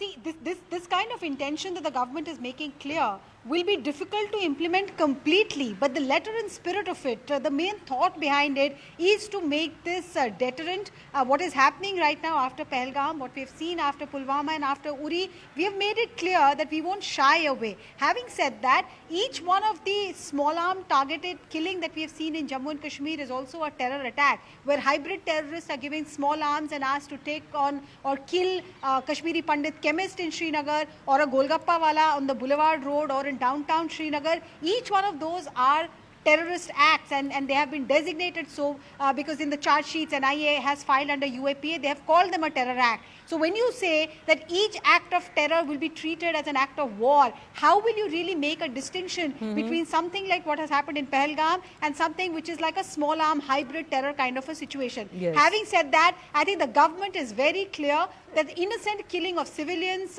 See, this kind of intention that the government is making clear will be difficult to implement completely, but the letter and spirit of it, the main thought behind it is to make this deterrent. What is happening right now after Pahalgam, what we have seen after Pulwama and after Uri, we have made it clear that we won't shy away. Having said that, each one of the small arm targeted killing that we have seen in Jammu and Kashmir is also a terror attack, where hybrid terrorists are giving small arms and asked to take on or kill Kashmiri Pandit chemist in Srinagar, or a Golgappa wala on the Boulevard Road, or in downtown Srinagar. Each one of those are terrorist acts, and they have been designated so because in the charge sheets NIA has filed under UAPA, they have called them a terror act. So when you say that each act of terror will be treated as an act of war, how will you really make a distinction between something like what has happened in Pahalgam and something which is like a small arm hybrid terror kind of a situation? Yes. Having said that, I think the government is very clear that the innocent killing of civilians,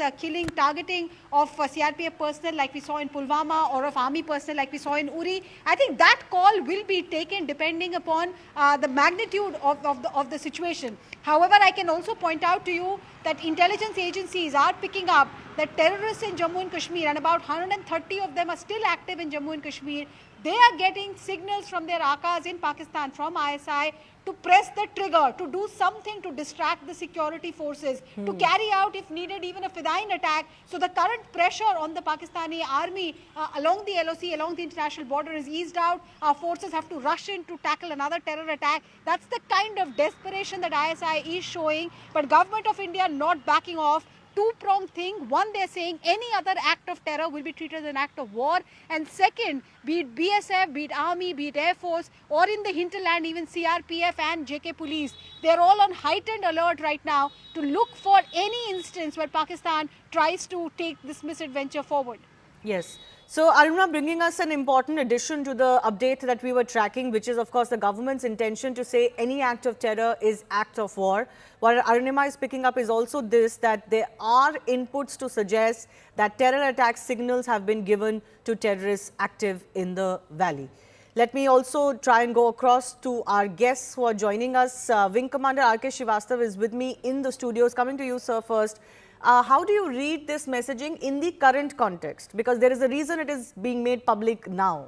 targeting of CRPF personnel like we saw in Pulwama, or of army personnel like we saw in Uri, I think that call will be taken depending upon the magnitude of the situation. However, I can also point out to you that intelligence agencies are picking up that terrorists in Jammu and Kashmir, and about 130 of them are still active in Jammu and Kashmir, they are getting signals from their Akas in Pakistan, from ISI, to press the trigger, to do something to distract the security forces, to carry out, if needed, even a Fidayeen attack. So the current pressure on the Pakistani army along the LOC, along the international border, is eased out. Our forces have to rush in to tackle another terror attack. That's the kind of desperation that ISI is showing, but Government of India not backing off. Two-pronged thing. One, they're saying any other act of terror will be treated as an act of war. And second, be it BSF, be it Army, be it Air Force, or in the hinterland, even CRPF and JK Police, they're all on heightened alert right now to look for any instance where Pakistan tries to take this misadventure forward. Yes. So, Aruna, bringing us an important addition to the update that we were tracking, which is, of course, the government's intention to say any act of terror is act of war. What Arunima is picking up is also this, that there are inputs to suggest that terror attack signals have been given to terrorists active in the valley. Let me also try and go across to our guests who are joining us. Wing Commander R.K. Srivastav is with me in the studios. Coming to you, sir, first. How do you read this messaging in the current context? Because there is a reason it is being made public now.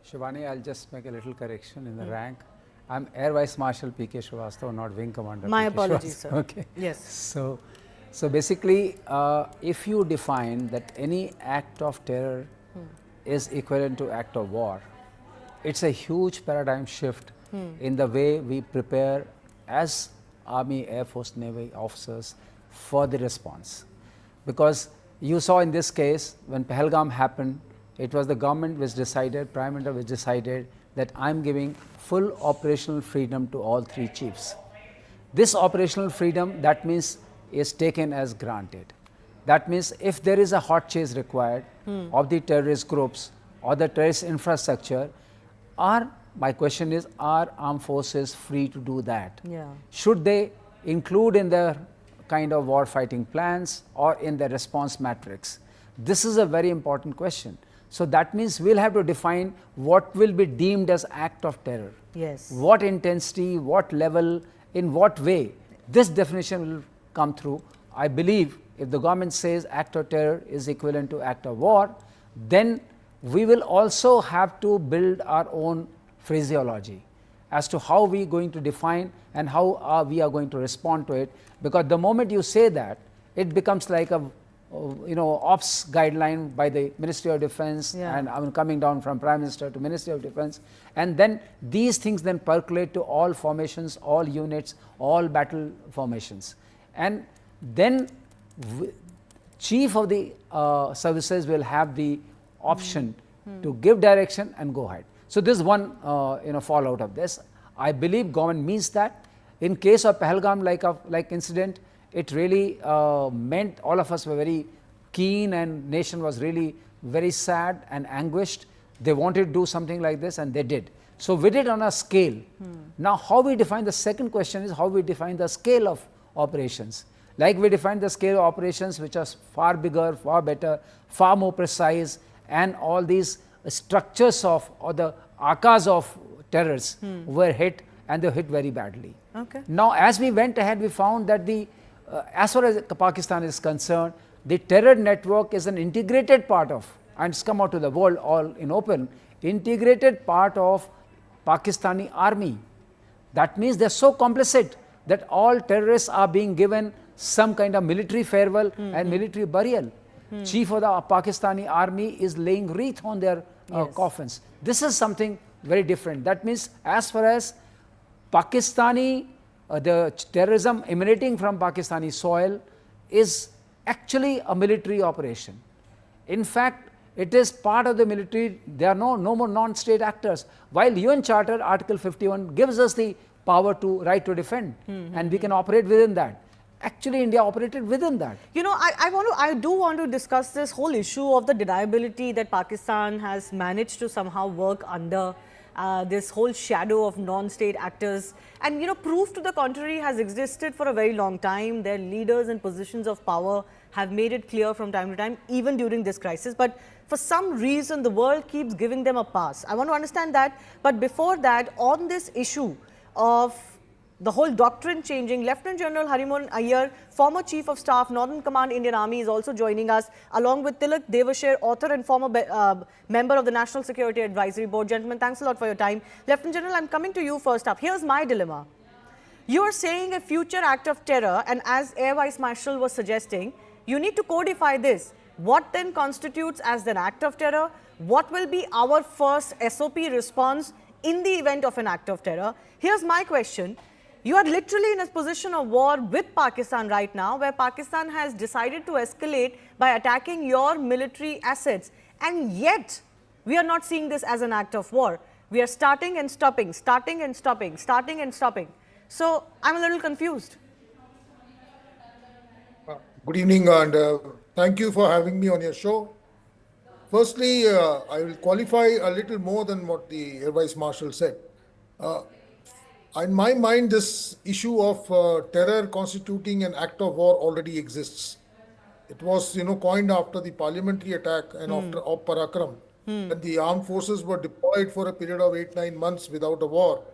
Shivani, I'll just make a little correction in the rank. I'm Air Vice Marshal P.K. Srivastav, not Wing Commander. My PK apologies, Srivastav. sir. Okay. Yes. So basically, if you define that any act of terror is equivalent to act of war, it's a huge paradigm shift in the way we prepare as Army, Air Force, Navy officers for the response. Because you saw in this case, when Pahalgam happened, it was the government which decided, Prime Minister which decided that I'm giving full operational freedom to all three chiefs. This operational freedom, that means, is taken as granted. That means if there is a hot chase required of the terrorist groups or the terrorist infrastructure, my question is, are armed forces free to do that? Yeah. Should they include in their kind of war fighting plans or in the response matrix? This is a very important question. So that means we'll have to define what will be deemed as act of terror. Yes. What intensity, what level, in what way. This definition will come through. I believe if the government says act of terror is equivalent to act of war, then we will also have to build our own phraseology as to how we are going to define and how we are going to respond to it. Because the moment you say that, it becomes like a ops guideline by the Ministry of Defence, and coming down from Prime Minister to Ministry of Defence, and then these things then percolate to all formations, all units, all battle formations, and then Chief of the services will have the option to give direction and go ahead. So this is one fallout of this. I believe government means that. In case of Pahalgam like incident, it really meant all of us were very keen, and nation was really very sad and anguished. They wanted to do something like this, and they did. So we did on a scale. Now how we define, the second question is how we define the scale of operations. Like we defined the scale of operations which are far bigger, far better, far more precise, and all these structures of, or the akas of terrorists were hit, and they hit very badly. Okay. Now as we went ahead, we found that the as far as Pakistan is concerned, the terror network is an integrated part of, and it's come out to the world all in open, integrated part of Pakistani army. That means they're so complicit that all terrorists are being given some kind of military farewell and military burial. Chief of the Pakistani army is laying wreath on their coffins. This is something very different. That means as far as Pakistani, the terrorism emanating from Pakistani soil is actually a military operation. In fact, it is part of the military. There are no more non-state actors. While UN Charter Article 51 gives us the power to right to defend, and we can operate within that. Actually, India operated within that. You know, I do want to discuss this whole issue of the deniability that Pakistan has managed to somehow work under. This whole shadow of non-state actors, and you know, proof to the contrary has existed for a very long time. Their leaders in positions of power have made it clear from time to time, even during this crisis. But for some reason, the world keeps giving them a pass. I want to understand that. But before that, on this issue of the whole doctrine changing, Lieutenant General Harimohan Iyer, former Chief of Staff, Northern Command Indian Army, is also joining us, along with Tilak Devashir, author and former member of the National Security Advisory Board. Gentlemen, thanks a lot for your time. Lieutenant General, I'm coming to you first up. Here's my dilemma. You are saying a future act of terror, and as Air Vice Marshal was suggesting, you need to codify this. What then constitutes as an act of terror? What will be our first SOP response in the event of an act of terror? Here's my question. You are literally in a position of war with Pakistan right now, where Pakistan has decided to escalate by attacking your military assets. And yet, we are not seeing this as an act of war. We are starting and stopping, starting and stopping, starting and stopping. So, I'm a little confused. Good evening, and thank you for having me on your show. Firstly, I will qualify a little more than what the Air Vice Marshal said. In my mind, this issue of terror constituting an act of war already exists. It was, coined after the parliamentary attack and after Op Parakram, when the armed forces were deployed for a period of 8-9 months without a war.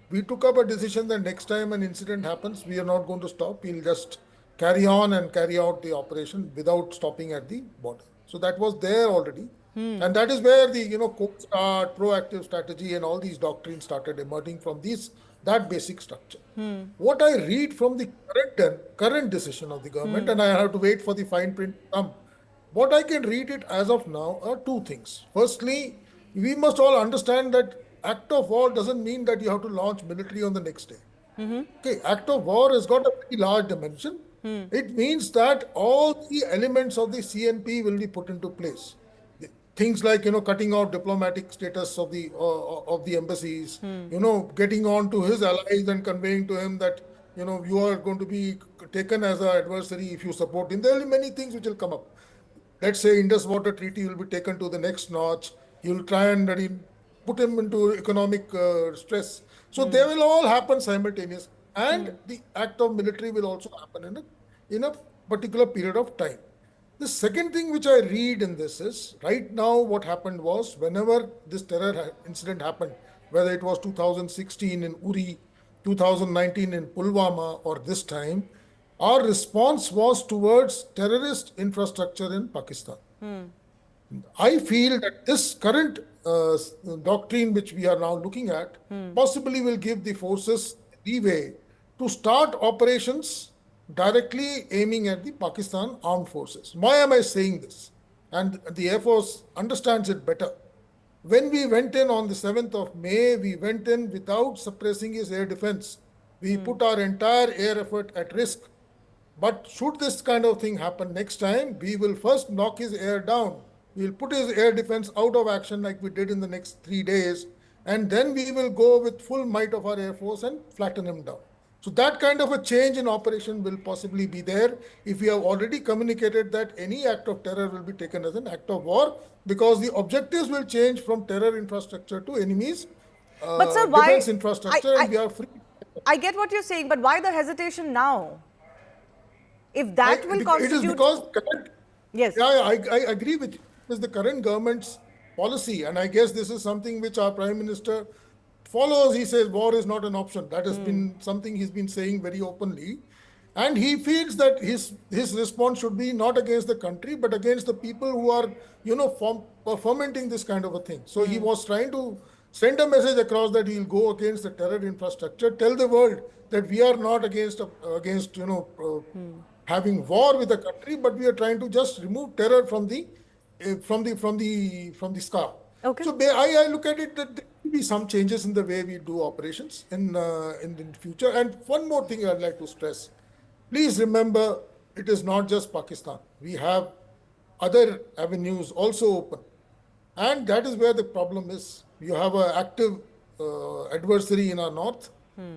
We took up a decision that next time an incident happens, we are not going to stop. We'll just carry on and carry out the operation without stopping at the border. So that was there already. And that is where the, Coast Guard, proactive strategy and all these doctrines started emerging from that basic structure. What I read from the current decision of the government, and I have to wait for the fine print to come, what I can read it as of now are two things. Firstly, we must all understand that act of war doesn't mean that you have to launch military on the next day. Okay, act of war has got a very large dimension. It means that all the elements of the CNP will be put into place. Things like, cutting out diplomatic status of the embassies, getting on to his allies and conveying to him that, you are going to be taken as an adversary if you support him. There will be many things which will come up. Let's say Indus Water Treaty will be taken to the next notch. He will try and put him into economic stress. So they will all happen simultaneously. And the act of military will also happen in a particular period of time. The second thing which I read in this is, right now what happened was, whenever this terror incident happened, whether it was 2016 in Uri, 2019 in Pulwama, or this time, our response was towards terrorist infrastructure in Pakistan. I feel that this current doctrine which we are now looking at possibly will give the forces leeway to start operations directly aiming at the Pakistan armed forces. Why am I saying this? And the Air Force understands it better. When we went in on the 7th of May, we went in without suppressing his air defense. We put our entire air effort at risk. But should this kind of thing happen next time, we will first knock his air down. We will put his air defense out of action like we did in the next 3 days. And then we will go with full might of our Air Force and flatten him down. So that kind of a change in operation will possibly be there if we have already communicated that any act of terror will be taken as an act of war, because the objectives will change from terror infrastructure to enemies But sir, defense infrastructure, and we are free. I get what you're saying, but why the hesitation now? If that will constitute... It is because... Yes. Yeah, I agree with you. It is the current government's policy, and I guess this is something which our Prime Minister follows. He says war is not an option. That has been something he's been saying very openly. And he feels that his response should be not against the country, but against the people who are, fomenting this kind of a thing. So he was trying to send a message across that he'll go against the terror infrastructure, tell the world that we are not against having war with the country, but we are trying to just remove terror from the scar. Okay. So I look at it that there will be some changes in the way we do operations in the future. And one more thing I'd like to stress. Please remember, it is not just Pakistan. We have other avenues also open. And that is where the problem is. You have an active adversary in our north,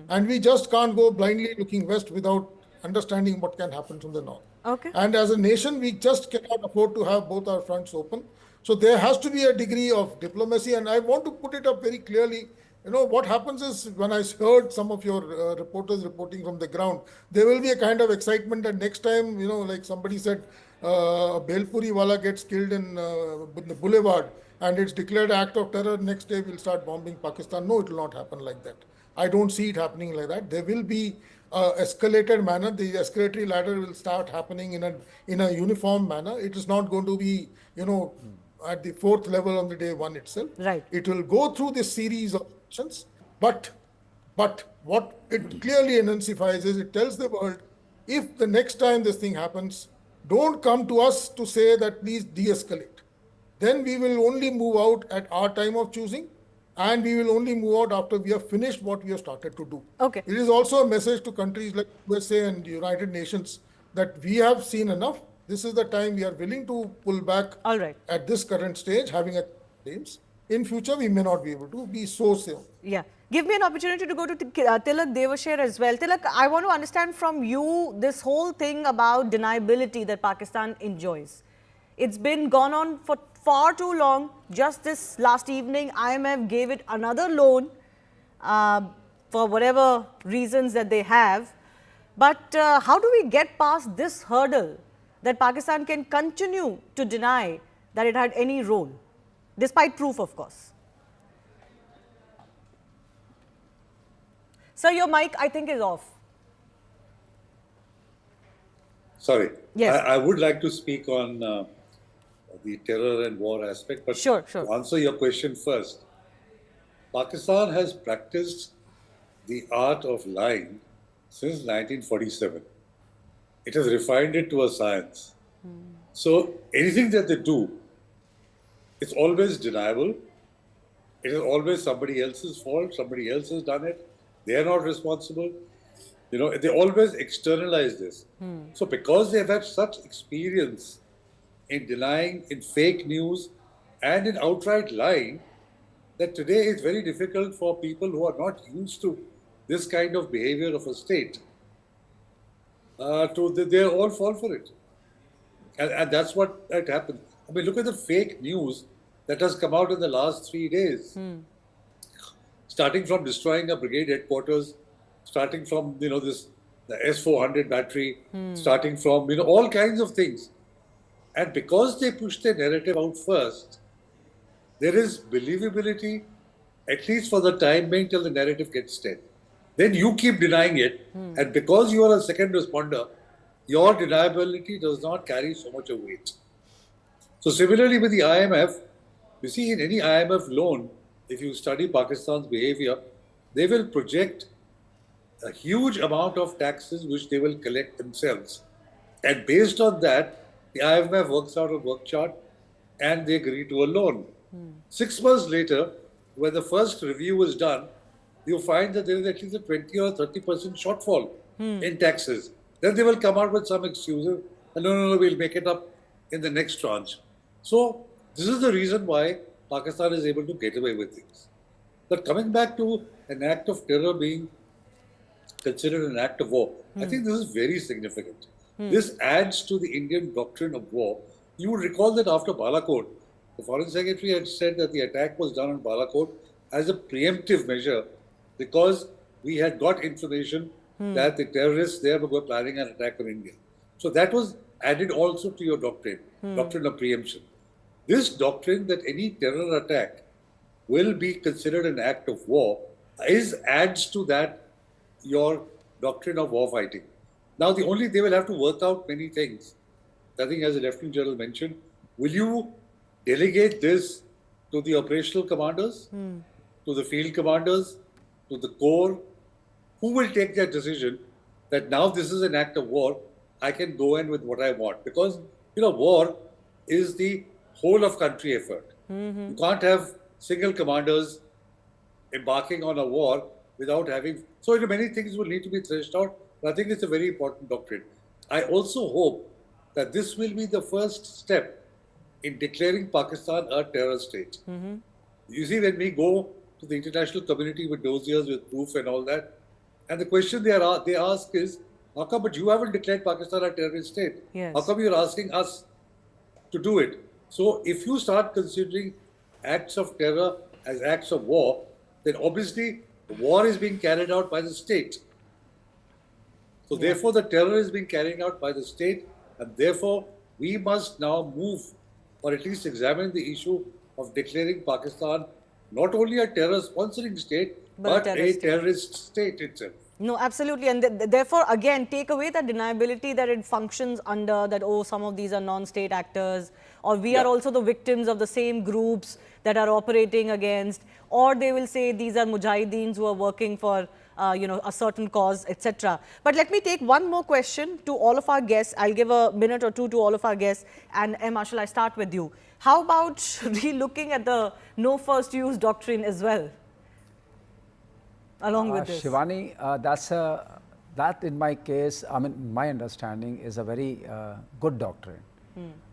and we just can't go blindly looking west without understanding what can happen from the north. Okay. And as a nation, we just cannot afford to have both our fronts open. So there has to be a degree of diplomacy. And I want to put it up very clearly. What happens is, when I heard some of your reporters reporting from the ground, there will be a kind of excitement that next time, like somebody said, Belpuri wala gets killed in the boulevard and it's declared an act of terror, next day we'll start bombing Pakistan. No, it will not happen like that. I don't see it happening like that. There will be escalated manner. The escalatory ladder will start happening in a uniform manner. It is not going to be, at the fourth level on the day one itself. Right. It will go through this series of actions, but what it clearly enunciates is, it tells the world, if the next time this thing happens, don't come to us to say that please de-escalate. Then we will only move out at our time of choosing, and we will only move out after we have finished what we have started to do. Okay. It is also a message to countries like USA and the United Nations that we have seen enough. This is the time we are willing to pull back. All right. At this current stage, having a claims. In future, we may not be able to be so safe. Yeah. Give me an opportunity to go to Tilak Devasher as well. Tilak, I want to understand from you this whole thing about deniability that Pakistan enjoys. It's been gone on for far too long. Just this last evening, IMF gave it another loan for whatever reasons that they have. But how do we get past this hurdle that Pakistan can continue to deny that it had any role, despite proof, of course? Sir, your mic, I think, is off. Sorry. Yes. I would like to speak on the terror and war aspect, but Sure. to answer your question first, Pakistan has practiced the art of lying since 1947. It has refined it to a science. So anything that they do, it's always deniable. It is always somebody else's fault. Somebody else has done it. They are not responsible. They always externalize this. So because they have had such experience in denying, in fake news, and in outright lying, that today it's very difficult for people who are not used to this kind of behavior of a state they all fall for it. And that's what had happened. I mean, look at the fake news that has come out in the last 3 days. Starting from destroying a brigade headquarters, starting from, the S-400 battery, starting from, all kinds of things. And because they push their narrative out first, there is believability, at least for the time being till the narrative gets dead. Then you keep denying it, and because you are a second responder, your deniability does not carry so much of weight. So similarly with the IMF, you see, in any IMF loan, if you study Pakistan's behavior, they will project a huge amount of taxes which they will collect themselves. And based on that, the IMF works out a work chart and they agree to a loan. 6 months later, when the first review is done, you find that there is at least a 20 or 30% shortfall in taxes. Then they will come out with some excuses, and no, we'll make it up in the next tranche. So this is the reason why Pakistan is able to get away with things. But coming back to an act of terror being considered an act of war, I think this is very significant. This adds to the Indian doctrine of war. You would recall that after Balakot, the Foreign Secretary had said that the attack was done on Balakot as a preemptive measure because we had got information that the terrorists there were planning an attack on India. So that was added also to your doctrine, doctrine of preemption. This doctrine that any terror attack will be considered an act of war adds to that your doctrine of war fighting. Now, they will have to work out many things. I think, as the Lieutenant General mentioned, will you delegate this to the operational commanders, to the field commanders, to the corps? Who will take that decision that now this is an act of war, I can go in with what I want? Because, war is the whole of country effort. You can't have single commanders embarking on a war without having... So, many things will need to be threshed out, but I think it's a very important doctrine. I also hope that this will be the first step in declaring Pakistan a terror state. You see, when we go to the international community with dossiers, with proof and all that, and the question they ask is, how come, but you haven't declared Pakistan a terrorist state? Yes. How come you're asking us to do it? So if you start considering acts of terror as acts of war, then obviously the war is being carried out by the state. So therefore the terror is being carried out by the state, and therefore we must now move, or at least examine the issue of declaring Pakistan not only a terror sponsoring state, but a terrorist state itself. No, absolutely. And therefore, again, take away that deniability that it functions under, that, oh, some of these are non-state actors, or we are also the victims of the same groups that are operating against, or they will say these are mujahideens who are working for, a certain cause, etc. But let me take one more question to all of our guests. I'll give a minute or two to all of our guests. And Marshal, I start with you. How about re-looking at the no first use doctrine as well, along with this? Shivani, that in my case, I mean, my understanding is a very good doctrine.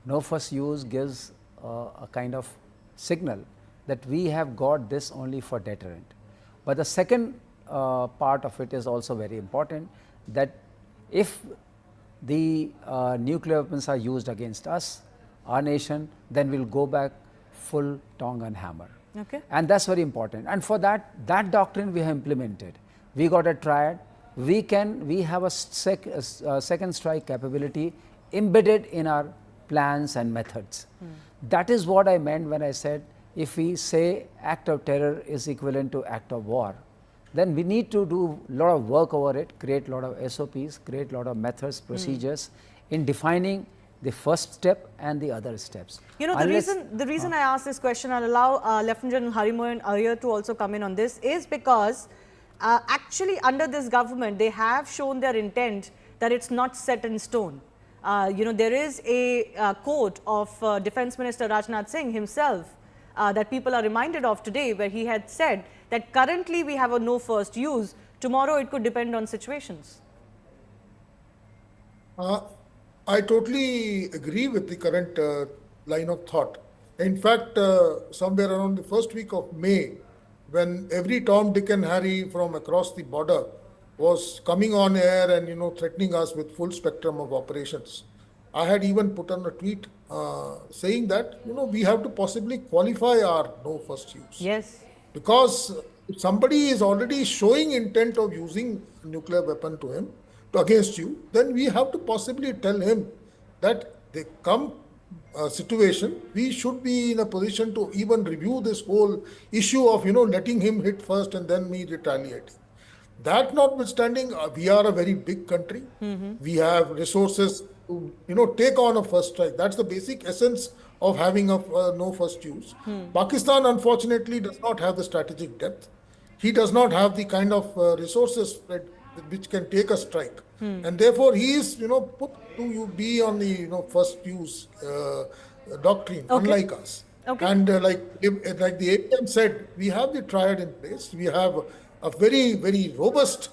No first use gives a kind of signal that we have got this only for deterrent. But the second part of it is also very important, that if the nuclear weapons are used against us, our nation, then we'll go back full tongue and hammer. Okay. And that's very important. And for that doctrine we have implemented. We got a triad. We have a second strike capability embedded in our plans and methods. That is what I meant when I said, if we say act of terror is equivalent to act of war, then we need to do a lot of work over it, create a lot of SOPs, create a lot of methods, procedures in defining the first step and the other steps. You know, the reason I asked this question, I'll allow Lieutenant General Harimohan Iyer to also come in on this, is because actually under this government, they have shown their intent that it's not set in stone. There is a quote of Defence Minister Rajnath Singh himself that people are reminded of today, where he had said that currently we have a no first use, tomorrow it could depend on situations. I totally agree with the current line of thought. In fact, somewhere around the first week of May, when every Tom, Dick and Harry from across the border was coming on air and threatening us with full spectrum of operations, I had even put on a tweet saying that we have to possibly qualify our no first use. Yes. Because if somebody is already showing intent of using a nuclear weapon against you, then we have to possibly tell him that they come situation, we should be in a position to even review this whole issue of letting him hit first and then me retaliating. That notwithstanding, we are a very big country. We have resources to take on a first strike. That's the basic essence of having a no first use. Pakistan unfortunately does not have the strategic depth. He does not have the kind of resources which can take a strike, and therefore he is put to be on the first use doctrine, unlike us. And like the APM said, we have the triad in place. We have a very, very robust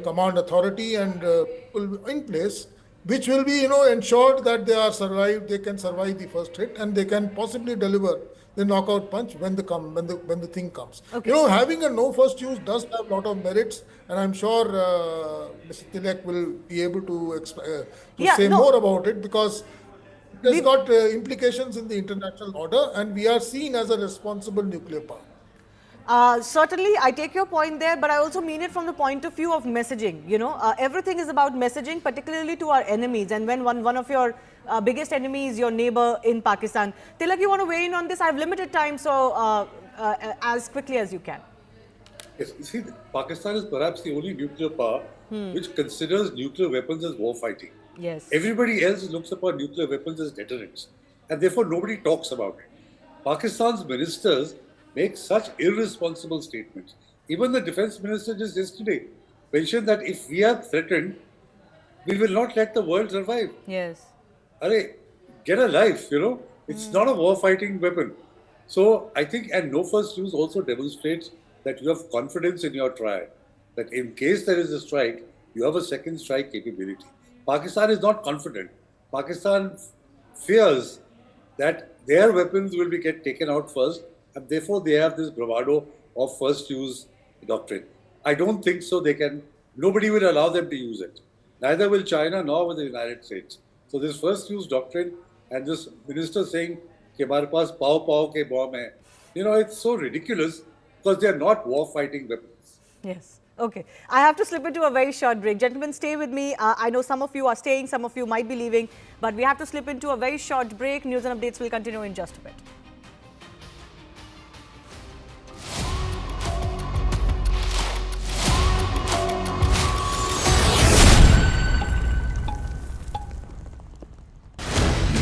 command authority and people in place, which will be ensured that they can survive the first hit, and they can possibly deliver the knockout punch when the thing comes. Having a no first use does have a lot of merits, and I'm sure Mr. Tilak will be able to say more about it, because it has got implications in the international order, and we are seen as a responsible nuclear power. Certainly, I take your point there, but I also mean it from the point of view of messaging. Everything is about messaging, particularly to our enemies. And when one of your biggest enemies, your neighbor in Pakistan. Tilak, you want to weigh in on this? I have limited time, so as quickly as you can. Yes, you see, Pakistan is perhaps the only nuclear power which considers nuclear weapons as war fighting. Yes. Everybody else looks upon nuclear weapons as deterrents, and therefore nobody talks about it. Pakistan's ministers make such irresponsible statements. Even the defense minister just yesterday mentioned that if we are threatened, we will not let the world survive. Yes. Arey, get a life, It's not a war fighting weapon. So I think, and no first use also demonstrates that you have confidence in your trial, that in case there is a strike, you have a second strike capability. Pakistan is not confident. Pakistan fears that their weapons will be taken out first, and therefore they have this bravado of first use doctrine. I don't think so. Nobody will allow them to use it. Neither will China nor will the United States. So this first use doctrine and this minister saying कि हमारे पास पाव के bomb hai, it's so ridiculous because they are not war fighting weapons. Yes. Okay. I have to slip into a very short break. Gentlemen, stay with me. I know some of you are staying, some of you might be leaving, but we have to slip into a very short break. News and updates will continue in just a bit.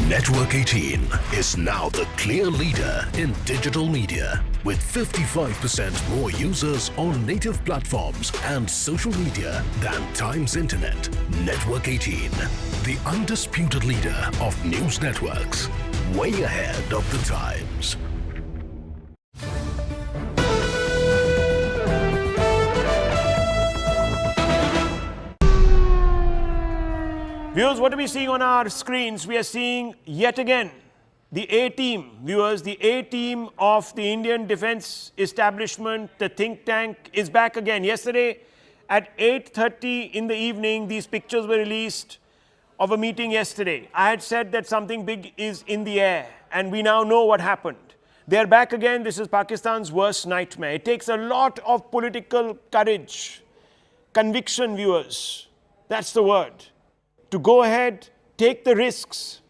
Network 18 is now the clear leader in digital media with 55% more users on native platforms and social media than Times Internet. Network 18, the undisputed leader of news networks, way ahead of the times. Viewers, what are we seeing on our screens? We are seeing yet again the A-team, viewers, the A-team of the Indian defense establishment, the think tank is back again. Yesterday at 8:30 in the evening, these pictures were released of a meeting yesterday. I had said that something big is in the air, and we now know what happened. They're back again. This is Pakistan's worst nightmare. It takes a lot of political courage, conviction, viewers. That's the word. To go ahead, take the risks.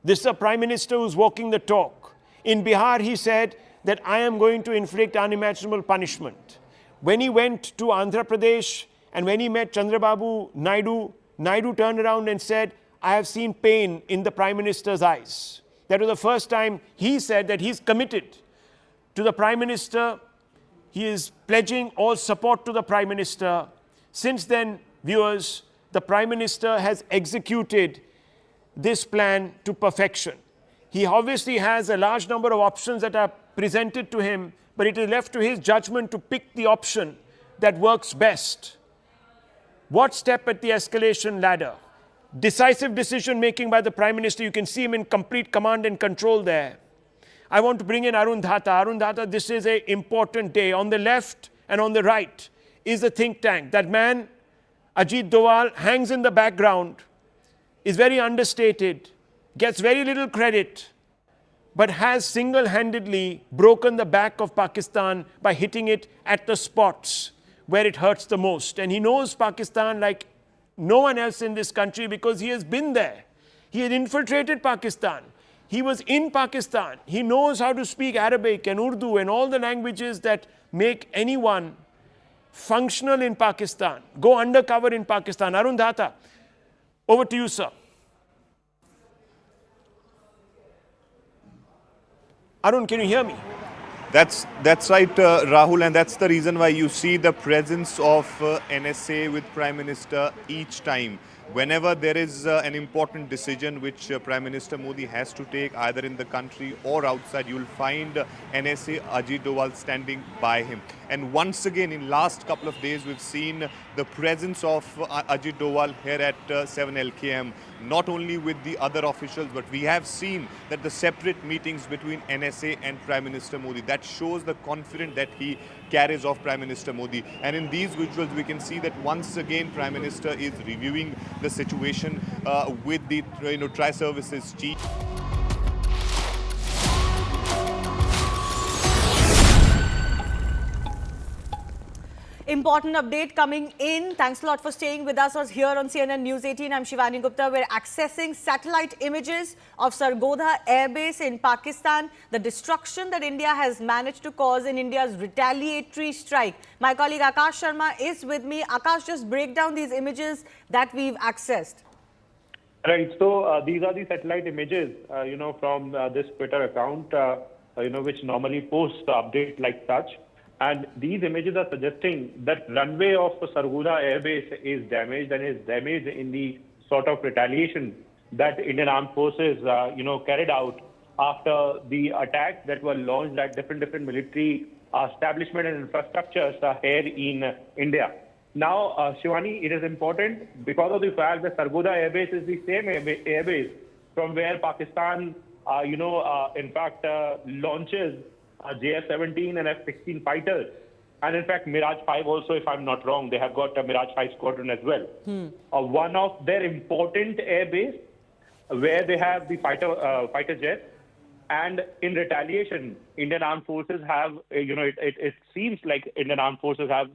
This is a Prime Minister who's walking the talk. In Bihar, he said that I am going to inflict unimaginable punishment. When he went to Andhra Pradesh and when he met Chandrababu Naidu, Naidu turned around and said, I have seen pain in the Prime Minister's eyes. That was the first time he said that he's committed to the Prime Minister. He is pledging all support to the Prime Minister. Since then, viewers, the Prime Minister has executed this plan to perfection. He obviously has a large number of options that are presented to him, but it is left to his judgment to pick the option that works best. What step at the escalation ladder? Decisive decision making by the Prime Minister. You can see him in complete command and control there. I want to bring in Arun Dhata. Arun Dhata, this is an important day. On the left and on the right is the think tank. That man, Ajit Doval, hangs in the background, is very understated, gets very little credit, but has single-handedly broken the back of Pakistan by hitting it at the spots where it hurts the most. And he knows Pakistan like no one else in this country because he has been there. He had infiltrated Pakistan. He was in Pakistan. He knows how to speak Arabic and Urdu and all the languages that make anyone functional in Pakistan, go undercover in Pakistan. Arun Dhata, over to you, sir. Arun, can you hear me? That's right, Rahul, and that's the reason why you see the presence of NSA with Prime Minister each time. Whenever there is an important decision which Prime Minister Modi has to take either in the country or outside, you will find NSA Ajit Doval standing by him. And once again, in last couple of days, we've seen the presence of Ajit Doval here at 7 LKM, not only with the other officials, but we have seen that the separate meetings between NSA and Prime Minister Modi, that shows the confidence that he carries of Prime Minister Modi. And in these visuals, we can see that once again, Prime Minister is reviewing the situation with the Tri-Services Chief. Important update coming in. Thanks a lot for staying with us here on CNN News 18. I'm Shivani Gupta. We're accessing satellite images of Sargodha Air Base in Pakistan, the destruction that India has managed to cause in India's retaliatory strike. My colleague Akash Sharma is with me. Akash, just break down these images that we've accessed. Right. So these are the satellite images, from this Twitter account, which normally posts the update like such. And these images are suggesting that runway of Sargodha Air Base is damaged and is damaged in the sort of retaliation that Indian Armed Forces, carried out after the attacks that were launched at different military establishment and infrastructures here in India. Now, Shivani, it is important because of the fact that Sargodha Air Base is the same air base from where Pakistan, launches JF-17 and F-16 fighters. And in fact, Mirage 5 also, if I'm not wrong, they have got a Mirage 5 squadron as well. One of their important air base where they have the fighter jets. And in retaliation, Indian Armed Forces have, it seems like Indian Armed Forces have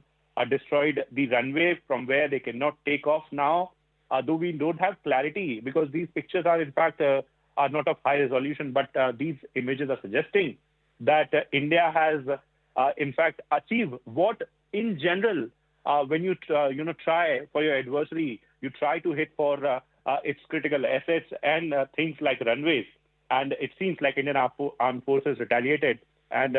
destroyed the runway from where they cannot take off now, though we don't have clarity because these pictures are in fact are not of high resolution, but these images are suggesting that India has in fact achieved what in general when you try for your adversary, you try to hit for its critical assets and things like runways. And it seems like Indian Armed Forces retaliated and,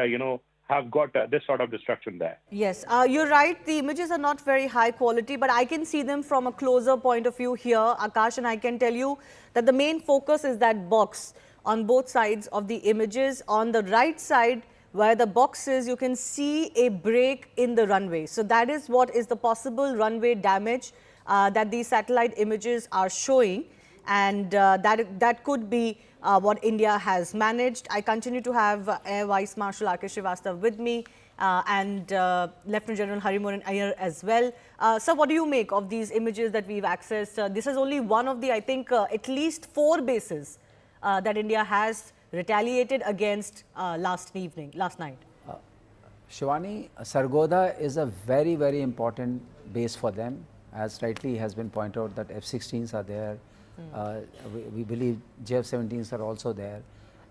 have got this sort of destruction there. Yes, you're right. The images are not very high quality, but I can see them from a closer point of view here, Akash, and I can tell you that the main focus is that box on both sides of the images. On the right side, where the box is, you can see a break in the runway. So that is what is the possible runway damage that these satellite images are showing. And that could be what India has managed. I continue to have Air Vice Marshal R.K. Srivastava with me and Lieutenant General Harimoran Iyer as well. So what do you make of these images that we've accessed? This is only one of the, I think, at least 4 bases that India has retaliated against last night. Shivani, Sargodha is a very, very important base for them. As rightly has been pointed out that F-16s are there. We believe JF-17s are also there,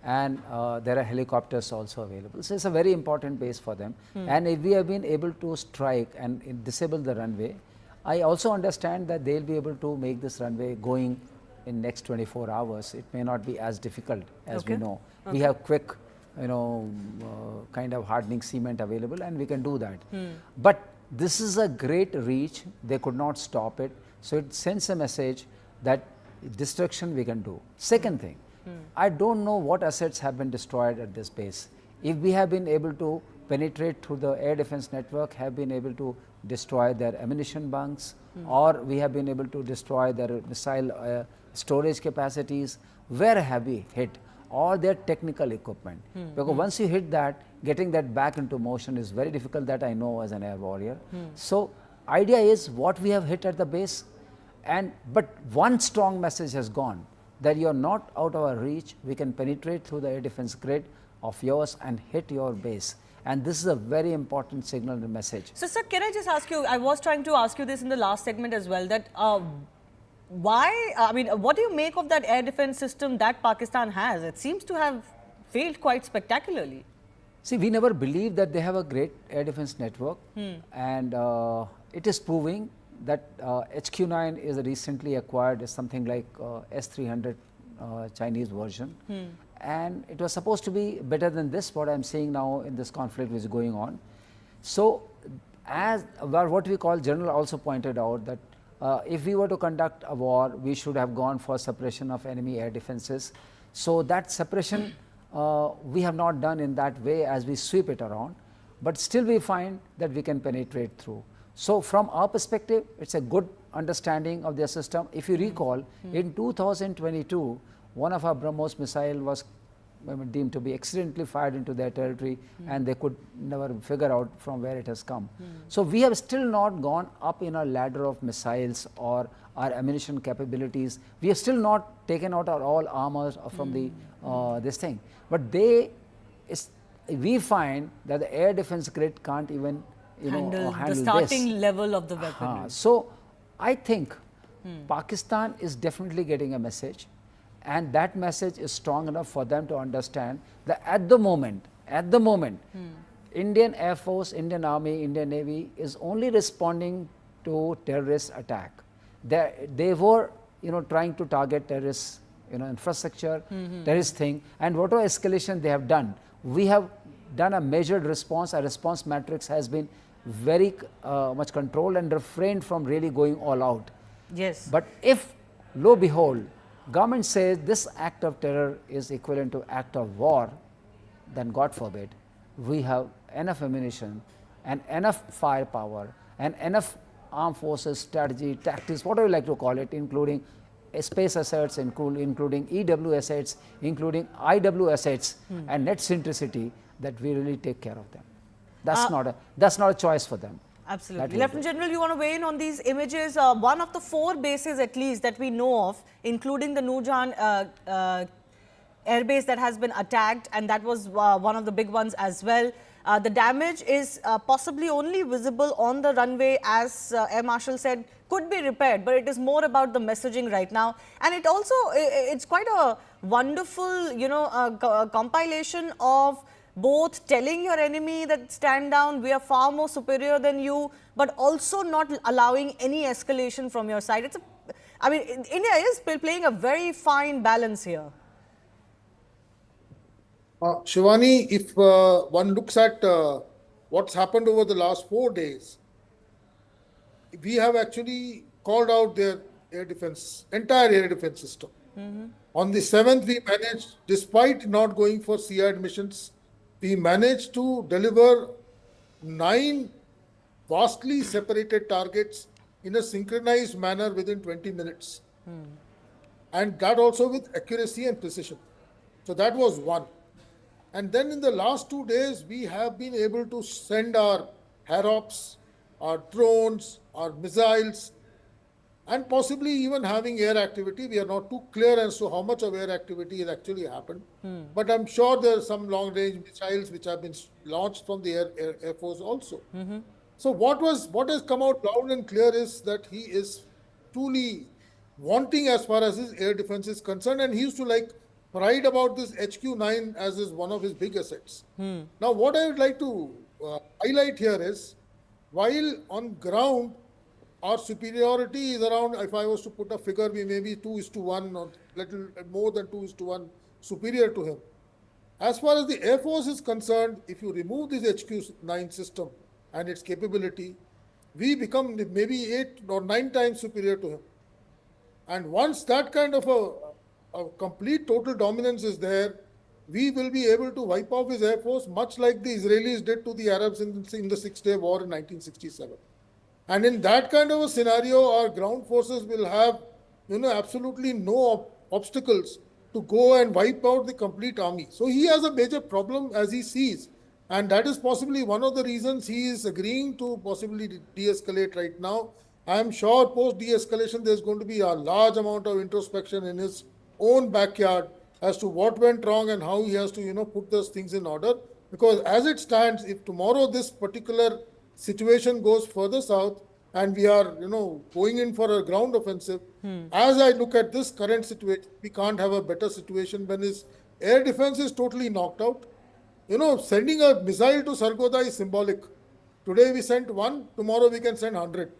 and there are helicopters also available. So it's a very important base for them. And if we have been able to strike and disable the runway, I also understand that they'll be able to make this runway going in next 24 hours. It may not be as difficult as we know. We have quick, kind of hardening cement available, and we can do that. But this is a great reach. They could not stop it. So it sends a message that destruction we can do. Second thing, I don't know what assets have been destroyed at this base. If we have been able to penetrate through the air defense network, have been able to destroy their ammunition bunks, or we have been able to destroy their missile storage capacities, where have we hit? Or their technical equipment. Because once you hit that, getting that back into motion is very difficult, that I know as an air warrior. So idea is what we have hit at the base. But one strong message has gone, that you are not out of our reach. We can penetrate through the air defense grid of yours and hit your base. And this is a very important signal and message. So, sir, can I just ask you, I was trying to ask you this in the last segment as well, that what do you make of that air defense system that Pakistan has? It seems to have failed quite spectacularly. See, we never believed that they have a great air defense network. And it is proving that HQ-9 is recently acquired, is something like S-300 Chinese version. And it was supposed to be better than this, what I am seeing now in this conflict which is going on. So, as what we call, General also pointed out that if we were to conduct a war, we should have gone for suppression of enemy air defenses. So that suppression we have not done in that way as we sweep it around, but still we find that we can penetrate through. So from our perspective, it's a good understanding of their system. If you recall, in 2022, one of our BrahMos missile was deemed to be accidentally fired into their territory, and they could never figure out from where it has come. So we have still not gone up in our ladder of missiles or our ammunition capabilities. We have still not taken out our all armors from the this thing. But we find that the air defense grid can't even handle the handle starting this. level of the weaponry. So I think Pakistan is definitely getting a message, and that message is strong enough for them to understand that at the moment, Indian Air Force, Indian Army, Indian Navy is only responding to terrorist attack. They were trying to target terrorist infrastructure, terrorist thing, and whatever escalation they have done, we have done a measured response. Our response matrix has been very much controlled and refrained from really going all out. Yes. But if, lo behold, government says this act of terror is equivalent to act of war, then God forbid, we have enough ammunition and enough firepower and enough armed forces strategy, tactics, whatever you like to call it, including space assets, including EW assets, including IW assets, and net centricity, that we really take care of them. That's not a choice for them. Absolutely. Lieutenant General, you want to weigh in on these images? One of the 4 bases at least that we know of, including the Nurjan airbase that has been attacked, and that was one of the big ones as well. The damage is possibly only visible on the runway, as Air Marshal said, could be repaired, but it is more about the messaging right now. And it also, it's quite a wonderful, compilation of both telling your enemy that stand down, we are far more superior than you, but also not allowing any escalation from your side. India is playing a very fine balance here. Shivani, if one looks at what's happened over the last 4 days, we have actually called out their entire air defense system. On the 7th, we managed, despite not going for CI missions, we managed to deliver 9 vastly separated targets in a synchronized manner within 20 minutes. And that also with accuracy and precision. So that was one. And then in the last 2 days, we have been able to send our Harrops, our drones, our missiles, and possibly even having air activity. We are not too clear as to how much of air activity has actually happened. But I'm sure there are some long-range missiles which have been launched from the Air Force also. So what has come out loud and clear is that he is truly wanting as far as his air defense is concerned, and he used to pride about this HQ-9 as is one of his big assets. Now, what I would like to highlight here is, while on ground, our superiority is around, if I was to put a figure, we may be 2:1 or little more than 2:1 superior to him. As far as the Air Force is concerned, if you remove this HQ-9 system and its capability, we become maybe 8 or 9 times superior to him. And once that kind of a complete total dominance is there, we will be able to wipe off his Air Force, much like the Israelis did to the Arabs in the Six-Day War in 1967. And in that kind of a scenario, our ground forces will have absolutely no obstacles to go and wipe out the complete army. So he has a major problem as he sees. And that is possibly one of the reasons he is agreeing to possibly de-escalate right now. I am sure post de-escalation, there's going to be a large amount of introspection in his own backyard as to what went wrong and how he has to, put those things in order. Because as it stands, if tomorrow this particular situation goes further south and we are, going in for a ground offensive, as I look at this current situation, we can't have a better situation when his air defense is totally knocked out. Sending a missile to Sargodha is symbolic. Today we sent 1, tomorrow we can send 100.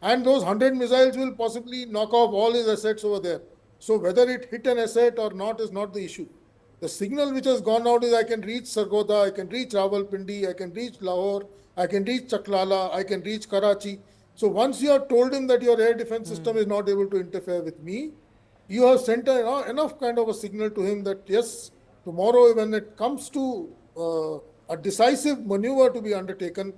And those 100 missiles will possibly knock off all his assets over there. So whether it hit an asset or not is not the issue. The signal which has gone out is I can reach Sargodha, I can reach Rawalpindi, I can reach Lahore, I can reach Chaklala, I can reach Karachi. So once you have told him that your air defense system is not able to interfere with me, you have sent enough kind of a signal to him that yes, tomorrow when it comes to a decisive maneuver to be undertaken,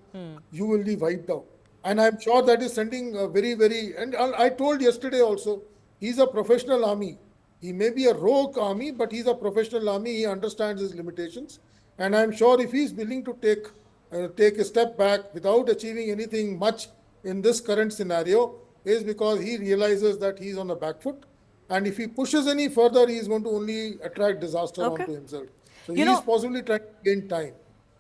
you will be wiped out. And I'm sure that is sending a very, very, and I told yesterday also, he's a professional army. He may be a rogue army, but he's a professional army. He understands his limitations. And I'm sure if he's willing to take a step back without achieving anything much in this current scenario, is because he realizes that he's on the back foot. And if he pushes any further, he's going to only attract disaster onto himself. So he's possibly trying to gain time.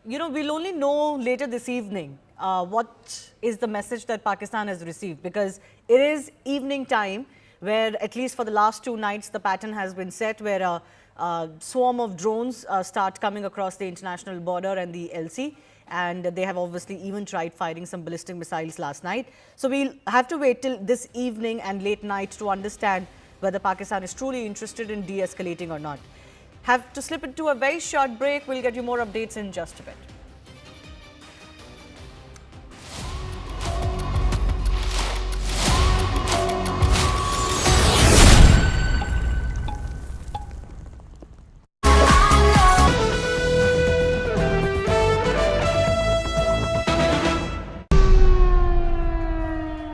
we'll only know later this evening what is the message that Pakistan has received, because it is evening time where, at least for the last 2 nights, the pattern has been set where a swarm of drones start coming across the international border and the LC. And they have obviously even tried firing some ballistic missiles last night. So we'll have to wait till this evening and late night to understand whether Pakistan is truly interested in de-escalating or not. Have to slip into a very short break. We'll get you more updates in just a bit.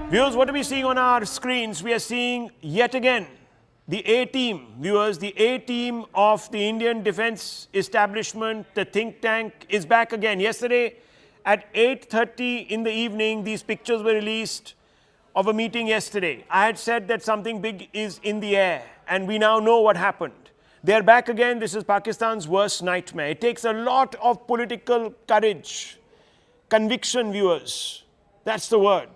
Viewers, what are we seeing on our screens? We are seeing yet again the A-team, viewers, the A-team of the Indian defense establishment, the think tank, is back again. Yesterday at 8:30 in the evening, these pictures were released of a meeting yesterday. I had said that something big is in the air, and we now know what happened. They're back again. This is Pakistan's worst nightmare. It takes a lot of political courage, conviction, viewers. That's the word.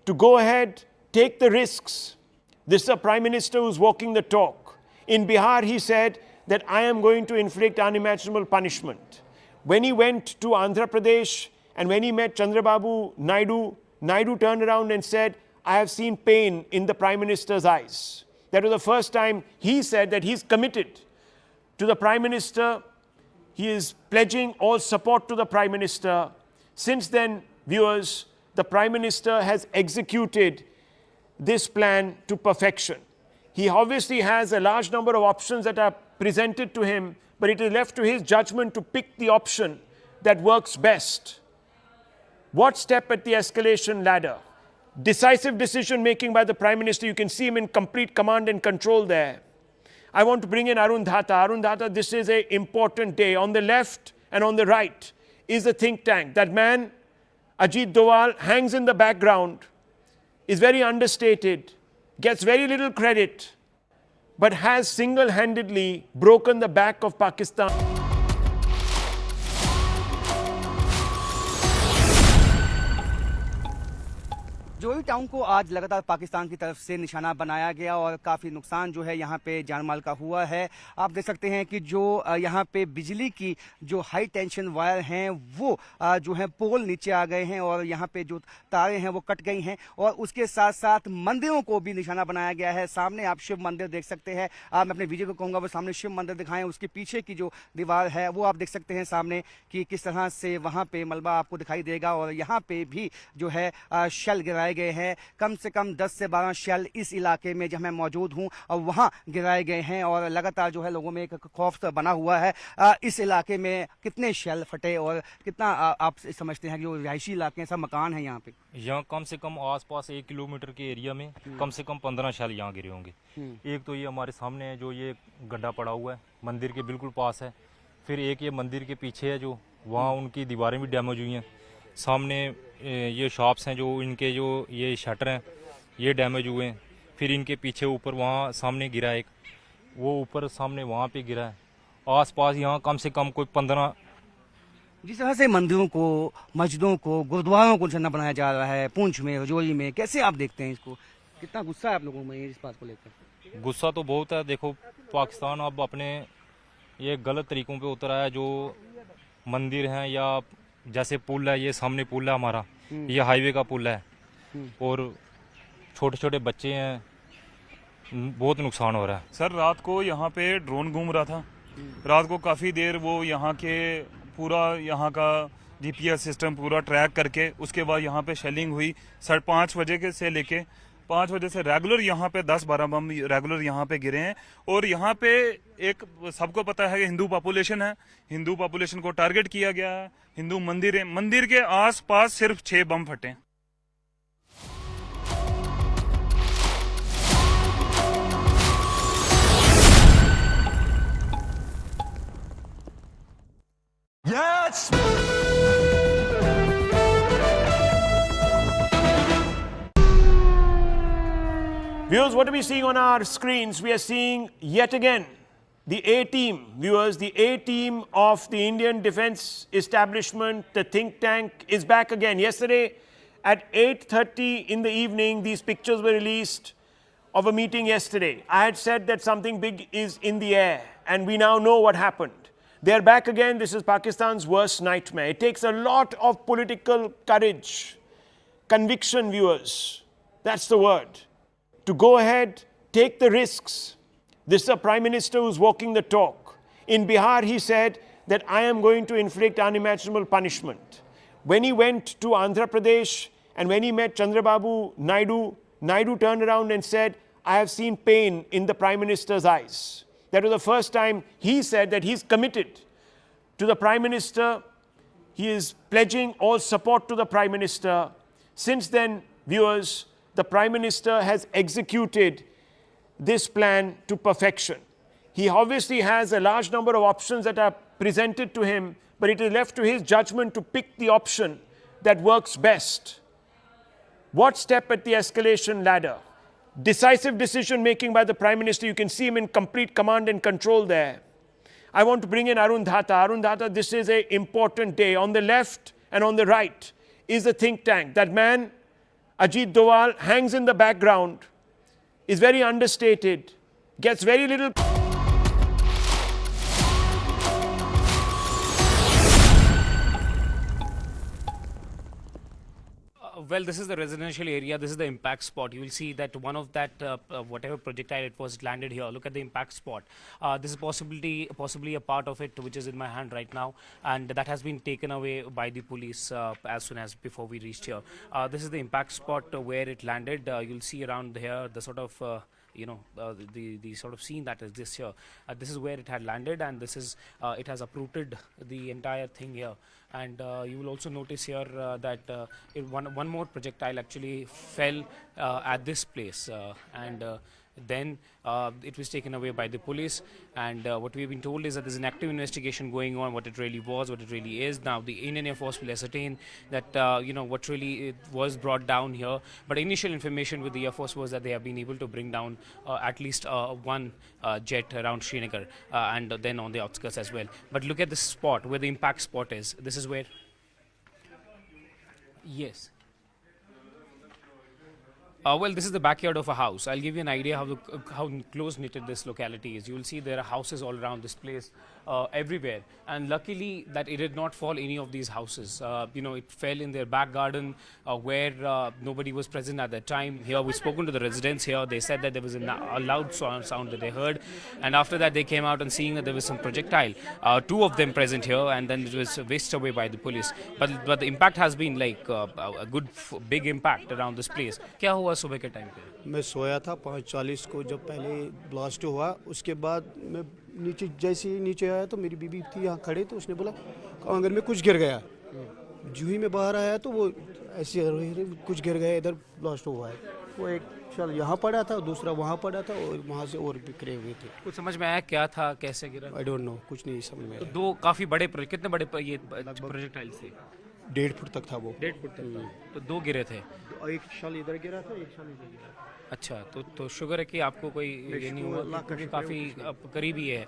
To go ahead, take the risks. This is a Prime Minister who's walking the talk. In Bihar, he said that I am going to inflict unimaginable punishment. When he went to Andhra Pradesh and when he met Chandrababu Naidu, Naidu turned around and said, I have seen pain in the Prime Minister's eyes. That was the first time he said that he's committed to the Prime Minister. He is pledging all support to the Prime Minister. Since then, viewers, the Prime Minister has executed this plan to perfection. He obviously has a large number of options that are presented to him, but it is left to his judgment to pick the option that works best. What step at the escalation ladder? Decisive decision making by the Prime Minister. You can see him in complete command and control there. I want to bring in Arun Dhata. Arun Dhata, this is an important day. On the left and on the right is the think tank. That man, Ajit Doval, hangs in the background, is very understated, gets very little credit, but has single-handedly broken the back of Pakistan. जोई town को आज लगातार पाकिस्तान की तरफ से निशाना बनाया गया और काफ़ी नुकसान जो है यहाँ पे जानमाल का हुआ है। आप देख सकते हैं कि जो यहाँ पे बिजली की जो हाई टेंशन वायर हैं वो जो है पोल नीचे आ गए हैं और यहाँ पे जो तारें हैं वो कट गई हैं और उसके साथ साथ मंदिरों को भी निशाना बनाया गया है। सामने आप शिव मंदिर देख सकते हैं। मैं अपने वीडियो को कहूँगा वो सामने शिव मंदिर दिखाएं, उसके पीछे की जो दीवार है वो आप देख सकते हैं सामने कि किस तरह से वहाँ पे मलबा आपको दिखाई देगा और यहाँ पे भी जो है शेल गिराए गए हैं। कम से कम 10 से 12 शेल इस इलाके में जहां मैं मौजूद हूं और वहां गिराए गए हैं और लगातार जो है लोगों में एक खौफ बना हुआ है। इस इलाके में कितने शेल फटे और कितना आप समझते हैं कि जो रिहायशी इलाके हैं, सब मकान हैं यहाँ पे? यहाँ कम से कम आसपास 1 किलोमीटर के एरिया में कम से कम 15 शेल यहाँ गिरे होंगे। एक तो ये हमारे सामने है जो ये गड्ढा पड़ा हुआ है, मंदिर के बिल्कुल पास है। फिर एक ये मंदिर के पीछे है जो वहाँ उनकी दीवारें भी डैमेज हुई हैं। सामने ये शॉप्स हैं जो इनके जो ये शटर हैं ये डैमेज हुए हैं। फिर इनके पीछे ऊपर वहाँ सामने गिरा एक, वो ऊपर सामने वहाँ पे गिरा है। आसपास यहाँ कम से कम कोई 15। जिस तरह से मंदिरों को, मस्जिदों को, गुरुद्वारों को निशाना बनाया जा रहा है पुंछ में, रजौरी में, कैसे आप देखते हैं इसको? कितना गुस्सा है आप लोगों में इस बात को लेकर? गुस्सा तो बहुत है। देखो पाकिस्तान अब अपने ये गलत तरीकों पे उतर आया। जो मंदिर हैं या जैसे पुल है, ये सामने पुल है हमारा, ये हाईवे का पुल है और छोटे छोटे बच्चे हैं, बहुत नुकसान हो रहा है। सर रात को यहाँ पे ड्रोन घूम रहा था, रात को काफ़ी देर वो यहाँ के पूरा यहाँ का जीपीएस सिस्टम पूरा ट्रैक करके उसके बाद यहाँ पे शेलिंग हुई। 5:30 बजे से लेके 5 बजे से रेगुलर यहाँ पे 10-12 बम रेगुलर यहाँ पे गिरे हैं। और यहाँ पे एक सबको पता है कि हिंदू पॉपुलेशन है, हिंदू पॉपुलेशन को टारगेट किया गया है। हिंदू मंदिर है, मंदिर के आसपास सिर्फ 6 बम फटे। Yes! Viewers, what are we seeing on our screens? We are seeing yet again the A-team, viewers, the A-team of the Indian defense establishment, the think tank, is back again. Yesterday at 8:30 in the evening, these pictures were released of a meeting yesterday. I had said that something big is in the air, and we now know what happened. They're back again. This is Pakistan's worst nightmare. It takes a lot of political courage, conviction, viewers. That's the word. To go ahead, take the risks. This is a Prime Minister who's walking the talk. In Bihar, he said that I am going to inflict unimaginable punishment. When he went to Andhra Pradesh and when he met Chandrababu Naidu, Naidu turned around and said, I have seen pain in the Prime Minister's eyes. That was the first time he said that he's committed to the Prime Minister. He is pledging all support to the Prime Minister. Since then, viewers, the Prime Minister has executed this plan to perfection. He obviously has a large number of options that are presented to him, but it is left to his judgment to pick the option that works best. What step at the escalation ladder? Decisive decision making by the Prime Minister. You can see him in complete command and control there. I want to bring in Arun Dhata. Arun Dhata, this is an important day. On the left and on the right is the think tank. That man, Ajit Doval, hangs in the background, is very understated, gets very little. Well, this is the residential area. This is the impact spot. You will see that one of that, whatever projectile it was, landed here. Look at the impact spot. This is possibly a part of it, which is in my hand right now, and that has been taken away by the police as soon as before we reached here. This is the impact spot where it landed. You'll see around here the sort of the sort of scene that is this here. This is where it had landed, and this is it has uprooted the entire thing here. And you will also notice here that one more projectile actually fell at this place, and then it was taken away by the police. And what we've been told is that there's an active investigation going on, what it really was, what it really is. Now the Indian Air Force will ascertain that what really was brought down here. But initial information with the Air Force was that they have been able to bring down at least one jet around Srinagar and then on the outskirts as well. But look at the spot where the impact spot is. This is where, yes. Well, this is the backyard of a house. I'll give you an idea how close-knitted this locality is. You will see there are houses all around this place, everywhere. And luckily that it did not fall any of these houses. It fell in their back garden where nobody was present at that time. Here we've spoken to the residents here. They said that there was a loud sound that they heard. And after that they came out and seeing that there was some projectile. Two of them present here, and then it was whisked away by the police. But the impact has been like a good big impact around this place. क्या हुआ सुबह के time पे? मैं सोया था 5:40 को, जब पहले ब्लास्ट हुआ उसके बाद मैं जैसे ही नीचे आया तो मेरी बीबी थी यहाँ खड़े, तो उसने बोला आंगन में कुछ गिर गया। जो ही मैं बाहर आया तो वो ऐसे कुछ गिर गया, इधर ब्लास्ट हुआ है। वो एक शल यहाँ पड़ा था, दूसरा वहाँ पड़ा था, और वहाँ से और बिखरे हुए थे। कुछ समझ में आया क्या था, कैसे गिरा? आई डोंट नो, कुछ नहीं समझ में आया। तो दो काफी बड़े कितने बड़े ये प्रोजेक्टाइल थे? 1.5 फुट तक था वो। 1.5 फुट तक था। तो दो गिरे थे। एक शल इधर गिरा था, एक शल इधर गिरा था। अच्छा, तो शुगर है कि आपको कोई ये नहीं हुआ, क्योंकि काफी करीबी है।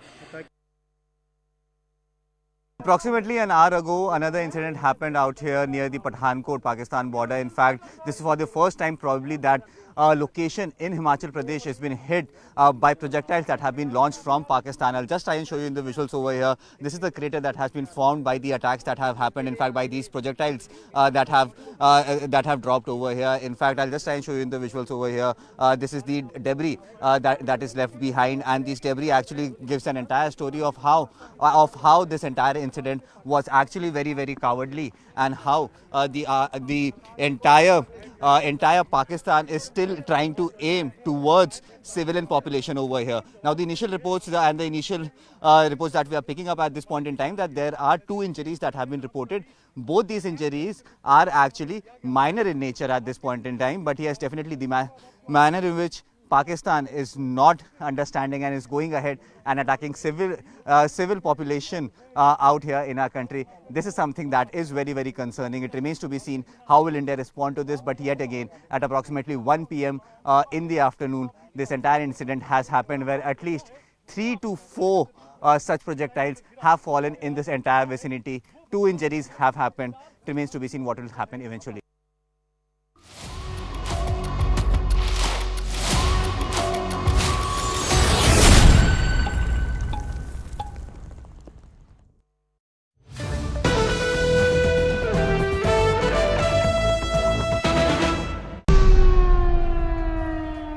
Approximately an hour ago, another incident happened out here near the Pathankot-Pakistan border. In fact, this is for the first time probably that a location in Himachal Pradesh has been hit by projectiles that have been launched from Pakistan. I'll just try and show you in the visuals over here. This is the crater that has been formed by the attacks that have happened, in fact, by these projectiles that have dropped over here. In fact, I'll just try and show you in the visuals over here. This is the debris that is left behind, and this debris actually gives an entire story of how this entire incident was actually very, very cowardly, and how the entire Pakistan is still trying to aim towards civilian population over here. Now, the initial reports and the initial reports that we are picking up at this point in time, that there are 2 injuries that have been reported. Both these injuries are actually minor in nature at this point in time, but yes, definitely the manner in which Pakistan is not understanding and is going ahead and attacking civil population out here in our country. This is something that is very, very concerning. It remains to be seen how will India respond to this. But yet again, at approximately 1 p.m. In the afternoon, this entire incident has happened, where at least 3 to 4 such projectiles have fallen in this entire vicinity. 2 injuries have happened. It remains to be seen what will happen eventually.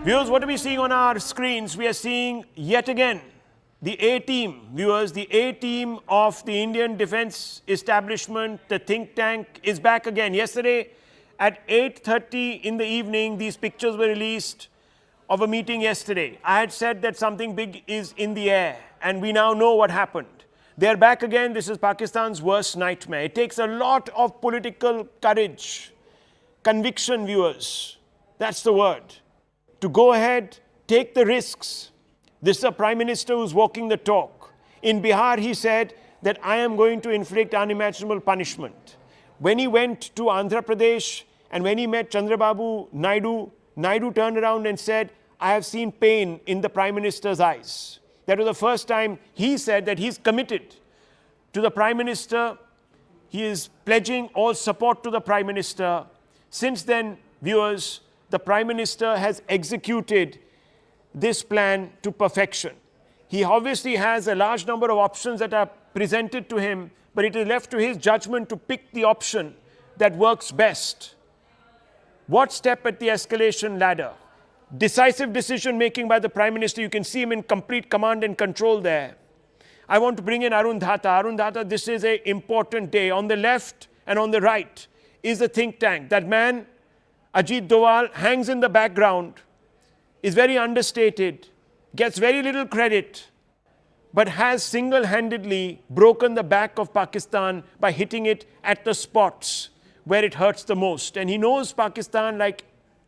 Viewers, what are we seeing on our screens? We are seeing yet again the A-team, viewers, the A-team of the Indian defense establishment, the think tank, is back again. Yesterday at 8:30 in the evening, these pictures were released of a meeting yesterday. I had said that something big is in the air, and we now know what happened. They're back again. This is Pakistan's worst nightmare. It takes a lot of political courage, conviction, viewers. That's the word. To go ahead, take the risks. This is a Prime Minister who's walking the talk. In Bihar, he said that I am going to inflict unimaginable punishment. When he went to Andhra Pradesh and when he met Chandrababu Naidu, Naidu turned around and said, I have seen pain in the Prime Minister's eyes. That was the first time he said that he's committed to the Prime Minister. He is pledging all support to the Prime Minister. Since then, viewers, the Prime Minister has executed this plan to perfection. He obviously has a large number of options that are presented to him, but it is left to his judgment to pick the option that works best. What step at the escalation ladder? Decisive decision making by the Prime Minister. You can see him in complete command and control there. I want to bring in Arun Dhata. Arun Dhata, this is an important day. On the left and on the right is the think tank. That man, Ajit Doval, hangs in the background, is very understated, gets very little credit, but has single-handedly broken the back of Pakistan by hitting it at the spots where it hurts the most. And he knows Pakistan like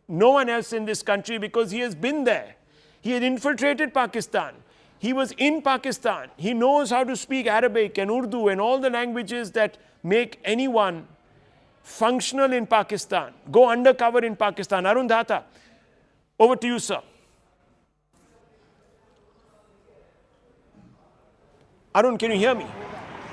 no one else in this country because he has been there. He had infiltrated Pakistan. He was in Pakistan. He knows how to speak Arabic and Urdu and all the languages that make anyone functional in Pakistan, go undercover in Pakistan. Arun Dhata, over to you, sir. Arun, can you hear me?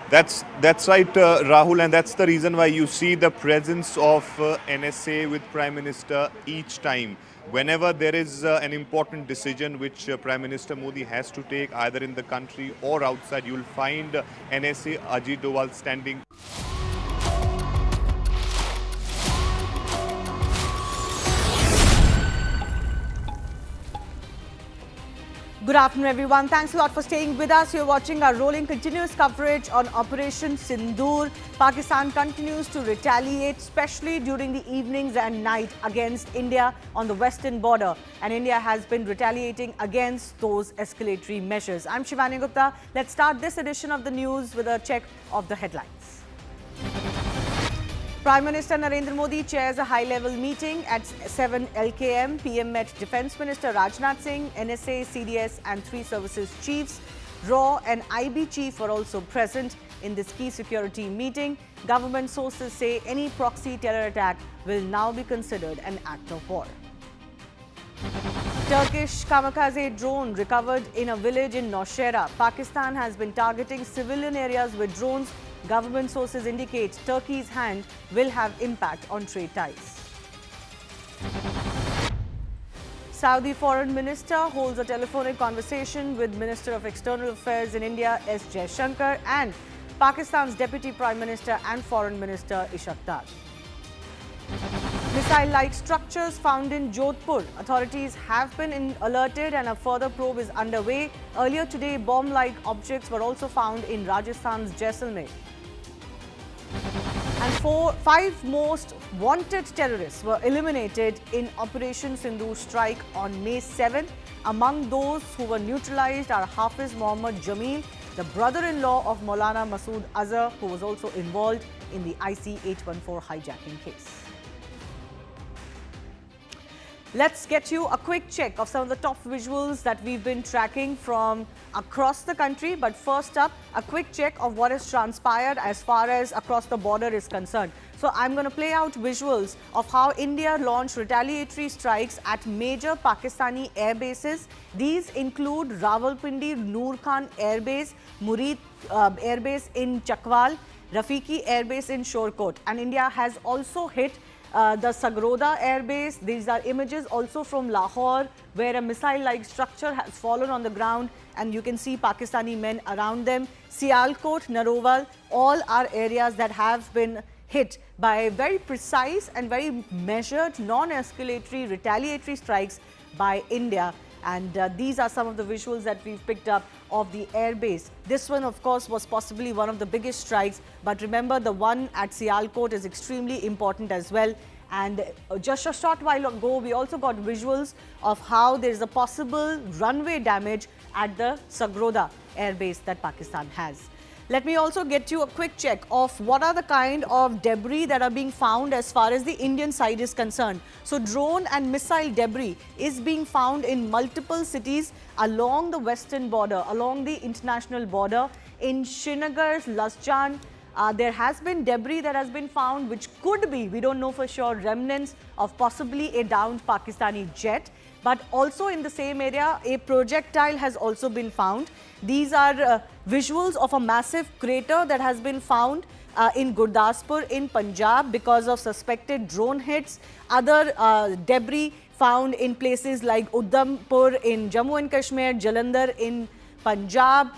That's right, Rahul, and that's the reason why you see the presence of NSA with Prime Minister each time. Whenever there is an important decision which Prime Minister Modi has to take either in the country or outside, you will find NSA Ajit Doval standing. Good afternoon, everyone. Thanks a lot for staying with us. You're watching our rolling continuous coverage on Operation Sindoor. Pakistan continues to retaliate, especially during the evenings and night against India on the western border. And India has been retaliating against those escalatory measures. I'm Shivani Gupta. Let's start this edition of the news with a check of the headlines. Prime Minister Narendra Modi chairs a high-level meeting at 7 LKM. PM met Defence Minister Rajnath Singh, NSA, CDS and 3 services chiefs. RAW and IB chief were also present in this key security meeting. Government sources say any proxy terror attack will now be considered an act of war. Turkish kamikaze drone recovered in a village in Nowshera. Pakistan has been targeting civilian areas with drones. Government sources indicate Turkey's hand will have impact on trade ties. Saudi Foreign Minister holds a telephonic conversation with Minister of External Affairs in India, S. Jaishankar, and Pakistan's Deputy Prime Minister and Foreign Minister Ishaq Dar. Missile-like structures found in Jodhpur. Authorities have been alerted and a further probe is underway. Earlier today, bomb-like objects were also found in Rajasthan's Jaisalmer. And 5 most wanted terrorists were eliminated in Operation Sindoor strike on May 7th. Among those who were neutralized are Hafiz Mohammad Jameel, the brother-in-law of Maulana Masood Azhar, who was also involved in the IC 814 hijacking case. let's get you a quick check of some of the top visuals that we've been tracking from across the country. But first up, a quick check of what has transpired as far as across the border is concerned. So I'm going to play out visuals of how India launched retaliatory strikes at major Pakistani air bases. These include Rawalpindi Noor Khan Air Base, Murid Air Base in Chakwal, Rafiki Air Base in Shorkot. And India has also hit the Sagroda Air Base. These are images also from Lahore, where a missile-like structure has fallen on the ground and you can see Pakistani men around them. Sialkot, Narowal, all are areas that have been hit by very precise and very measured, non-escalatory, retaliatory strikes by India. And these are some of the visuals that we've picked up of the airbase. This one, of course, was possibly one of the biggest strikes. But remember, the one at Sialkot is extremely important as well. And just a short while ago, we also got visuals of how there is a possible runway damage at the Sagroda airbase that Pakistan has. Let me also get you a quick check of what are the kind of debris that are being found as far as the Indian side is concerned. So drone and missile debris is being found in multiple cities along the western border, along the international border. In Srinagar, Lasjan, there has been debris that has been found which could be, we don't know for sure, remnants of possibly a downed Pakistani jet. But also in the same area, a projectile has also been found. These are visuals of a massive crater that has been found in Gurdaspur in Punjab because of suspected drone hits. Other debris found in places like Udhampur in Jammu and Kashmir, Jalandhar in Punjab.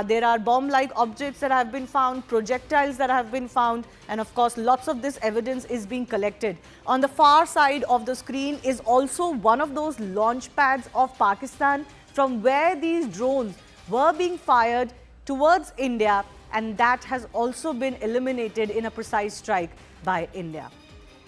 There are bomb-like objects that have been found, projectiles that have been found, and of course lots of this evidence is being collected. On the far side of the screen is also one of those launch pads of Pakistan from where these drones were being fired towards India, and that has also been eliminated in a precise strike by India.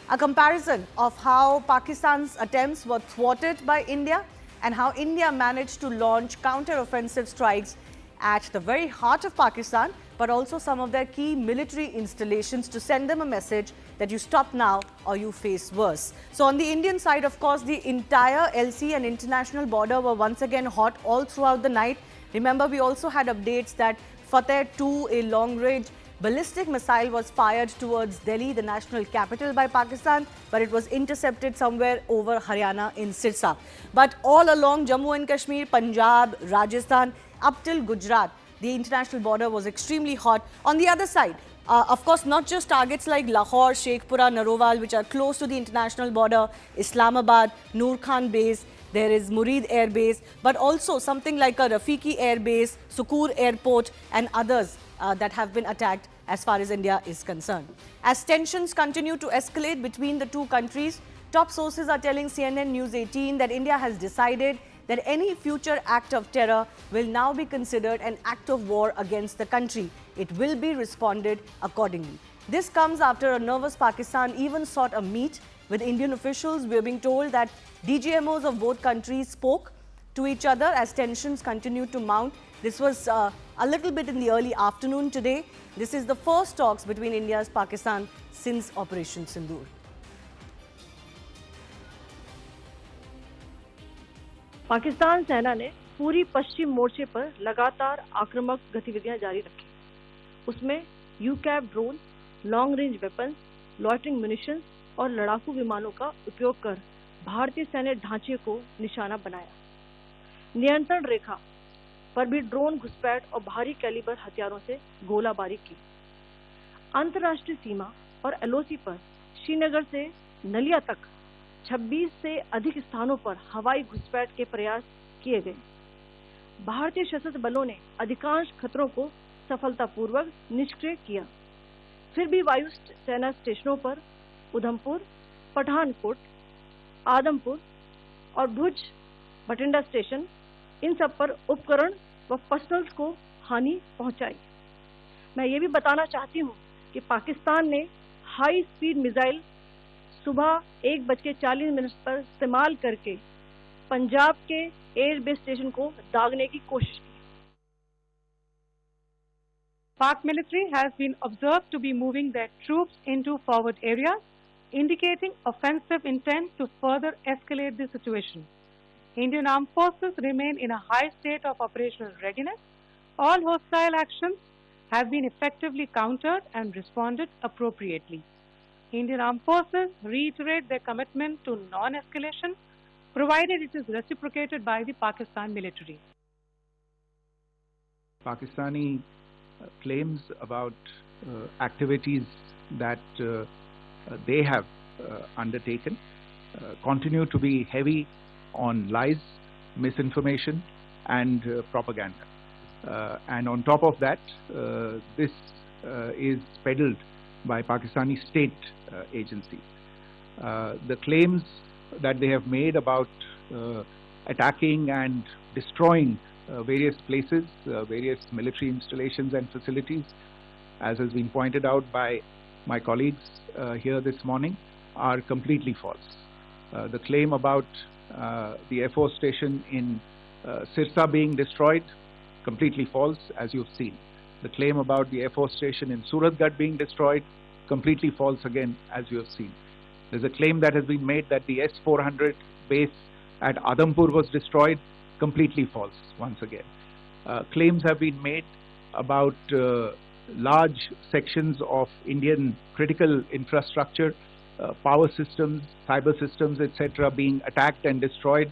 A comparison of how Pakistan's attempts were thwarted by India and how India managed to launch counter-offensive strikes at the very heart of Pakistan, but also some of their key military installations to send them a message that you stop now or you face worse. So on the Indian side, of course, the entire LC and international border were once again hot all throughout the night. Remember, we also had updates that Fateh-2, a long-range ballistic missile, was fired towards Delhi, the national capital, by Pakistan, but it was intercepted somewhere over Haryana in Sirsa. But all along Jammu and Kashmir, Punjab, Rajasthan, up till Gujarat, the international border was extremely hot. On the other side, of course, not just targets like Lahore, Sheikhpura, Narowal, which are close to the international border, Islamabad, Noor Khan Base, there is Murid Air Base, but also something like a Rafiki Air Base, Sukur Airport, and others that have been attacked as far as India is concerned. As tensions continue to escalate between the two countries, top sources are telling CNN News 18 that India has decided that any future act of terror will now be considered an act of war against the country. It will be responded accordingly. This comes after a nervous Pakistan even sought a meet with Indian officials. We are being told that DGMOs of both countries spoke to each other as tensions continue to mount. This was a little bit in the early afternoon today. This is the first talks between India and Pakistan since Operation Sindoor. Pakistan सेना ने पूरी पश्चिम मोर्चे पर लगातार आक्रामक गतिविधियां जारी रखी। उसमें UCAV drone, long range weapons, loitering munitions और लड़ाकू विमानों का उपयोग कर भारतीय सैन्य ढांचे को निशाना बनाया। नियंत्रण रेखा पर भी ड्रोन घुसपैठ और भारी कैलिबर हथियारों से गोलाबारी की। अंतर्राष्ट्रीय सीमा और एलओसी पर श्रीनगर से नलिया तक 26 से अधिक स्थानों पर हवाई घुसपैठ के प्रयास किए गए। भारतीय सशस्त्र बलों ने अधिकांश खतरों को सफलतापूर्वक निष्क्रिय किया। फिर भी वायु सेना स्टेशनों पर उधमपुर, पठानकोट, आदमपुर और भुज बठिंडा स्टेशन, इन सब पर उपकरण व पर्सनल्स को हानि पहुंचाई। मैं ये भी बताना चाहती हूं कि पाकिस्तान ने हाई स्पीड मिसाइल सुबह 1:40 पर इस्तेमाल करके पंजाब के एयरबेस स्टेशन को दागने की कोशिश की। Pak military has been observed to be moving their troops into forward areas indicating offensive intent to further escalate the situation. Indian armed forces remain in a high state of operational readiness. All hostile actions have been effectively countered and responded appropriately. Indian armed forces reiterate their commitment to non-escalation, provided it is reciprocated by the Pakistan military. Pakistani claims about activities that they have undertaken continue to be heavy on lies, misinformation, and propaganda. And on top of that, this is peddled by Pakistani state agencies. The claims that they have made about attacking and destroying various places, various military installations and facilities, as has been pointed out by my colleagues here this morning, are completely false. The claim about the Air Force station in Sirsa being destroyed, completely false, as you've seen. The claim about the Air Force station in Suratgarh being destroyed, completely false again, as you have seen. There's a claim that has been made that the S-400 base at Adampur was destroyed, completely false once again. Claims have been made about large sections of Indian critical infrastructure, power systems, cyber systems, etc. being attacked and destroyed,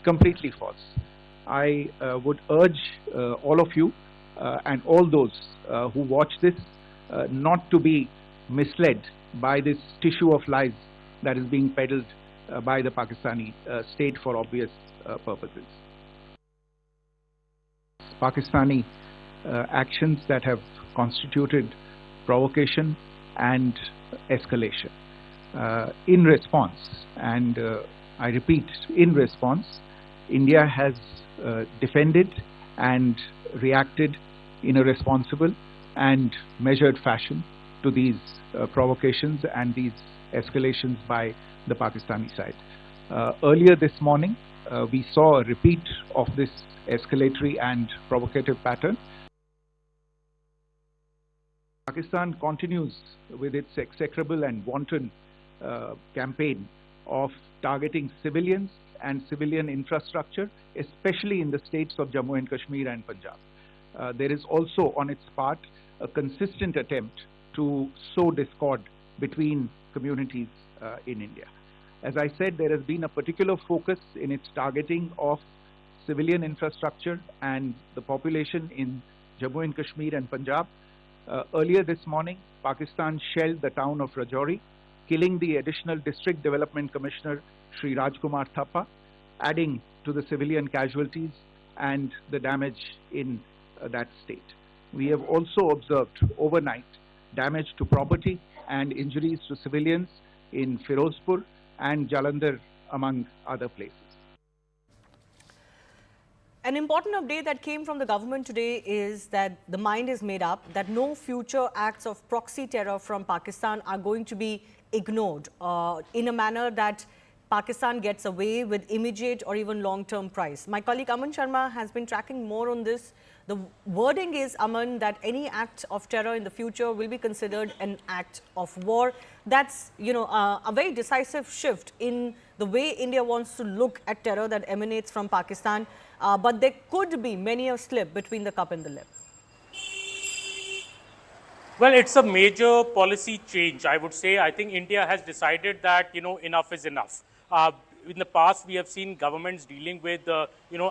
completely false. I would urge all of you and all those who watch this not to be misled by this tissue of lies that is being peddled by the Pakistani state for obvious purposes. Pakistani actions that have constituted provocation and escalation. In response, and I repeat, in response, India has defended and reacted in a responsible and measured fashion to these provocations and these escalations by the Pakistani side. Earlier this morning, we saw a repeat of this escalatory and provocative pattern. Pakistan continues with its execrable and wanton campaign of targeting civilians and civilian infrastructure, especially in the states of Jammu and Kashmir and Punjab. There is also on its part a consistent attempt to sow discord between communities in India. As I said, there has been a particular focus in its targeting of civilian infrastructure and the population in Jammu and Kashmir and Punjab. Earlier this morning, Pakistan shelled the town of Rajouri, killing the additional District Development Commissioner Sri Rajkumar Thappa, adding to the civilian casualties and the damage in that state. We have also observed overnight damage to property and injuries to civilians in Firozpur and Jalandhar, among other places. An important update that came from the government today is that the mind is made up that no future acts of proxy terror from Pakistan are going to be ignored in a manner that Pakistan gets away with immediate or even long-term price. My colleague Aman Sharma has been tracking more on this. The wording is, Aman, that any act of terror in the future will be considered an act of war. That's, a very decisive shift in the way India wants to look at terror that emanates from Pakistan. But there could be many a slip between the cup and the lip. Well, it's a major policy change, I would say. I think India has decided that, enough is enough. In the past, we have seen governments dealing with,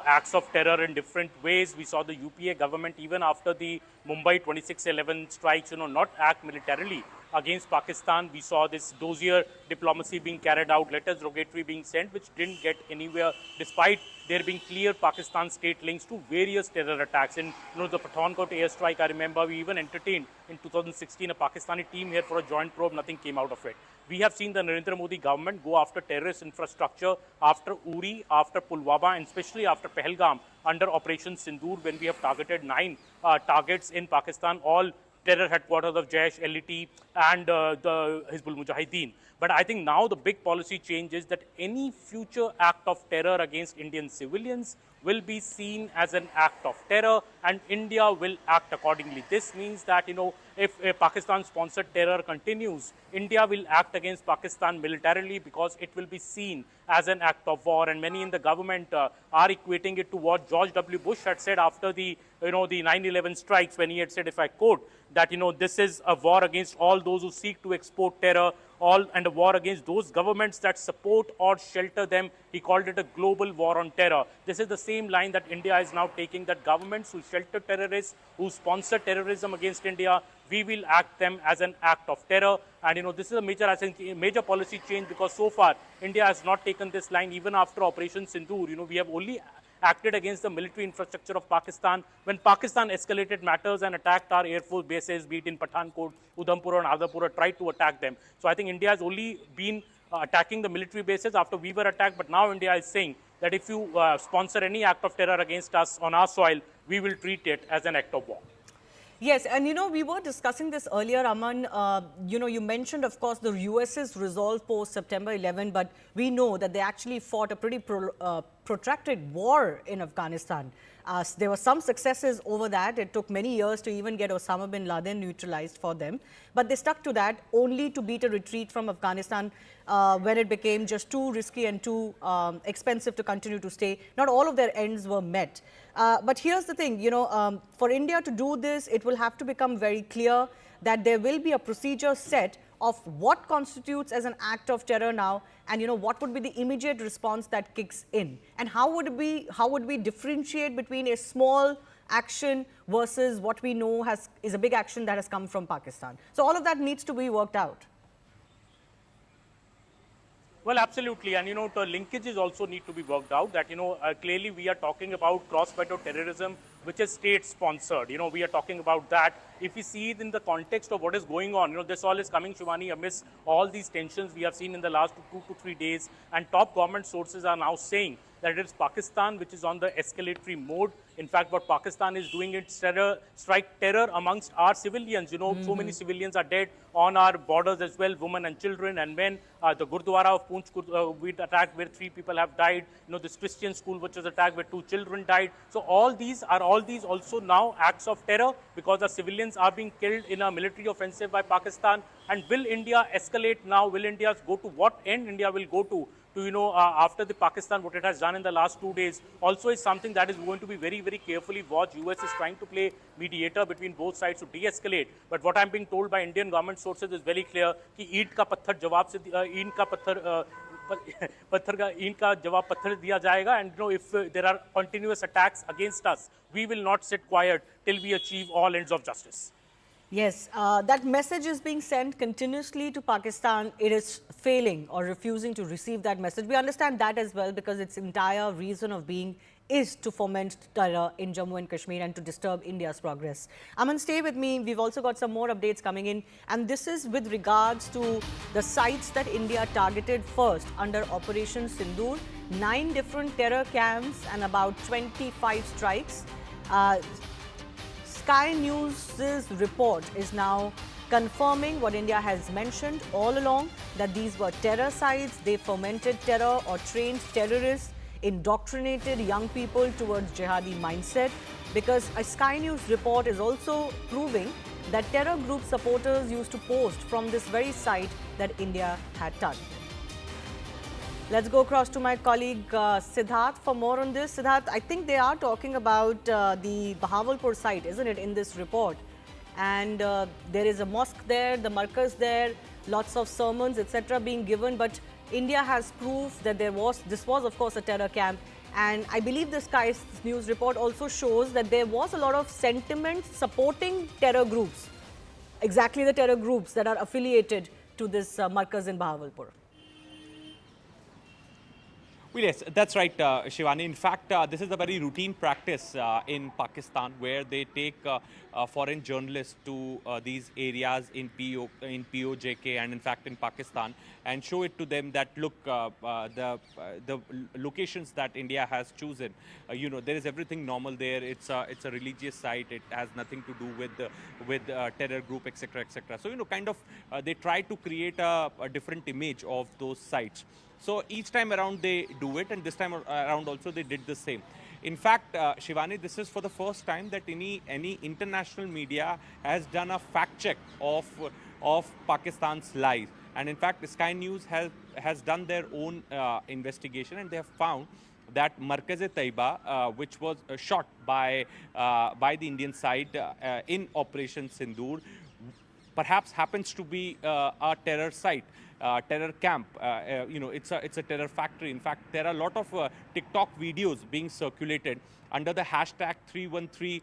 acts of terror in different ways. We saw the UPA government, even after the Mumbai 26/11 strikes, not act militarily against Pakistan. We saw this dozier diplomacy being carried out, letters rogatory being sent, which didn't get anywhere, despite there being clear Pakistan state links to various terror attacks. In the Pathankot airstrike, I remember we even entertained in 2016 a Pakistani team here for a joint probe. Nothing came out of it. We have seen the Narendra Modi government go after terrorist infrastructure, after Uri, after Pulwama, and especially after Pahalgam under Operation Sindoor, when we have targeted 9 targets in Pakistan, all terror headquarters of Jaish, LET, and the Hizbul Mujahideen. But I think now the big policy change is that any future act of terror against Indian civilians will be seen as an act of terror, and India will act accordingly. This means that, if a Pakistan-sponsored terror continues, India will act against Pakistan militarily because it will be seen as an act of war. And many in the government are equating it to what George W. Bush had said after the 9/11 strikes, when he had said, if I quote, that, this is a war against all those who seek to export terror, and a war against those governments that support or shelter them. He called it a global war on terror. This is the same line that India is now taking, that governments who shelter terrorists, who sponsor terrorism against India, we will act them as an act of terror. And this is a major, I think, major policy change, because so far India has not taken this line. Even after Operation Sindoor, we have only acted against the military infrastructure of Pakistan when Pakistan escalated matters and attacked our Air Force bases, be it in Pathankot, Udhampur and Ardapur, tried to attack them. So I think India has only been attacking the military bases after we were attacked, but now India is saying that if you sponsor any act of terror against us on our soil, we will treat it as an act of war. Yes, and we were discussing this earlier, Aman. You mentioned, of course, the US's resolve post September 11, but we know that they actually fought a pretty protracted war in Afghanistan. There were some successes over that. It took many years to even get Osama bin Laden neutralized for them. But they stuck to that only to beat a retreat from Afghanistan when it became just too risky and too expensive to continue to stay. Not all of their ends were met. But here's the thing, for India to do this, it will have to become very clear that there will be a procedure set of what constitutes as an act of terror now, and what would be the immediate response that kicks in, and how would we differentiate between a small action versus what we know is a big action that has come from Pakistan. So all of that needs to be worked out. Well, absolutely. And, the linkages also need to be worked out, that, clearly we are talking about cross-border terrorism, which is state-sponsored. We are talking about that. If we see it in the context of what is going on, this all is coming, Shivani, amidst all these tensions we have seen in the last 2 to 3 days. And top government sources are now saying that it is Pakistan which is on the escalatory mode. In fact, what Pakistan is doing, it's strike terror amongst our civilians. So many civilians are dead on our borders as well, women and children and men. The Gurdwara of Poonch, we attacked where 3 people have died. This Christian school which was attacked where 2 children died. So all these also now acts of terror, because the civilians are being killed in a military offensive by Pakistan. And will India escalate now? Will India go to what end India will go to after the Pakistan, what it has done in the last 2 days, also is something that is going to be very, very carefully watched. US is trying to play mediator between both sides to de-escalate. But what I'm being told by Indian government sources is very clear, कि ईंट का पत्थर जवाब से ईंट का पत्थर दिया जाएगा. And if there are continuous attacks against us, we will not sit quiet till we achieve all ends of justice. Yes, that message is being sent continuously to Pakistan. It is failing or refusing to receive that message. We understand that as well, because its entire reason of being is to foment terror in Jammu and Kashmir and to disturb India's progress. Aman, stay with me. We've also got some more updates coming in, and this is with regards to the sites that India targeted first under Operation Sindoor. 9 different terror camps and about 25 strikes. Sky News' report is now confirming what India has mentioned all along, that these were terror sites. They fomented terror or trained terrorists, indoctrinated young people towards jihadi mindset, because a Sky News report is also proving that terror group supporters used to post from this very site that India had touched. Let's go across to my colleague Siddharth for more on this. Siddharth, I think they are talking about the Bahawalpur site, isn't it, in this report? And there is a mosque there, the markaz there, lots of sermons, etc. being given. But India has proof that this was, of course, a terror camp. And I believe the Sky News report also shows that there was a lot of sentiment supporting terror groups, exactly the terror groups that are affiliated to this markaz in Bahawalpur. Well, yes, that's right, Shivani. In fact, this is a very routine practice in Pakistan, where they take foreign journalists to these areas in POJK and in fact in Pakistan, and show it to them that look, the locations that India has chosen, there is everything normal there. It's a religious site. It has nothing to do with terror group, etc., etc. So kind of they try to create a different image of those sites. So each time around they do it, and this time around also they did the same. In fact, Shivani, this is for the first time that any international media has done a fact check of Pakistan's lies. And in fact, Sky News has done their own investigation, and they have found that Markaz-e-Taiba, which was shot by the Indian side in Operation Sindoor, perhaps happens to be a terror site. Terror camp, it's a terror factory. In fact, there are a lot of TikTok videos being circulated under the hashtag 313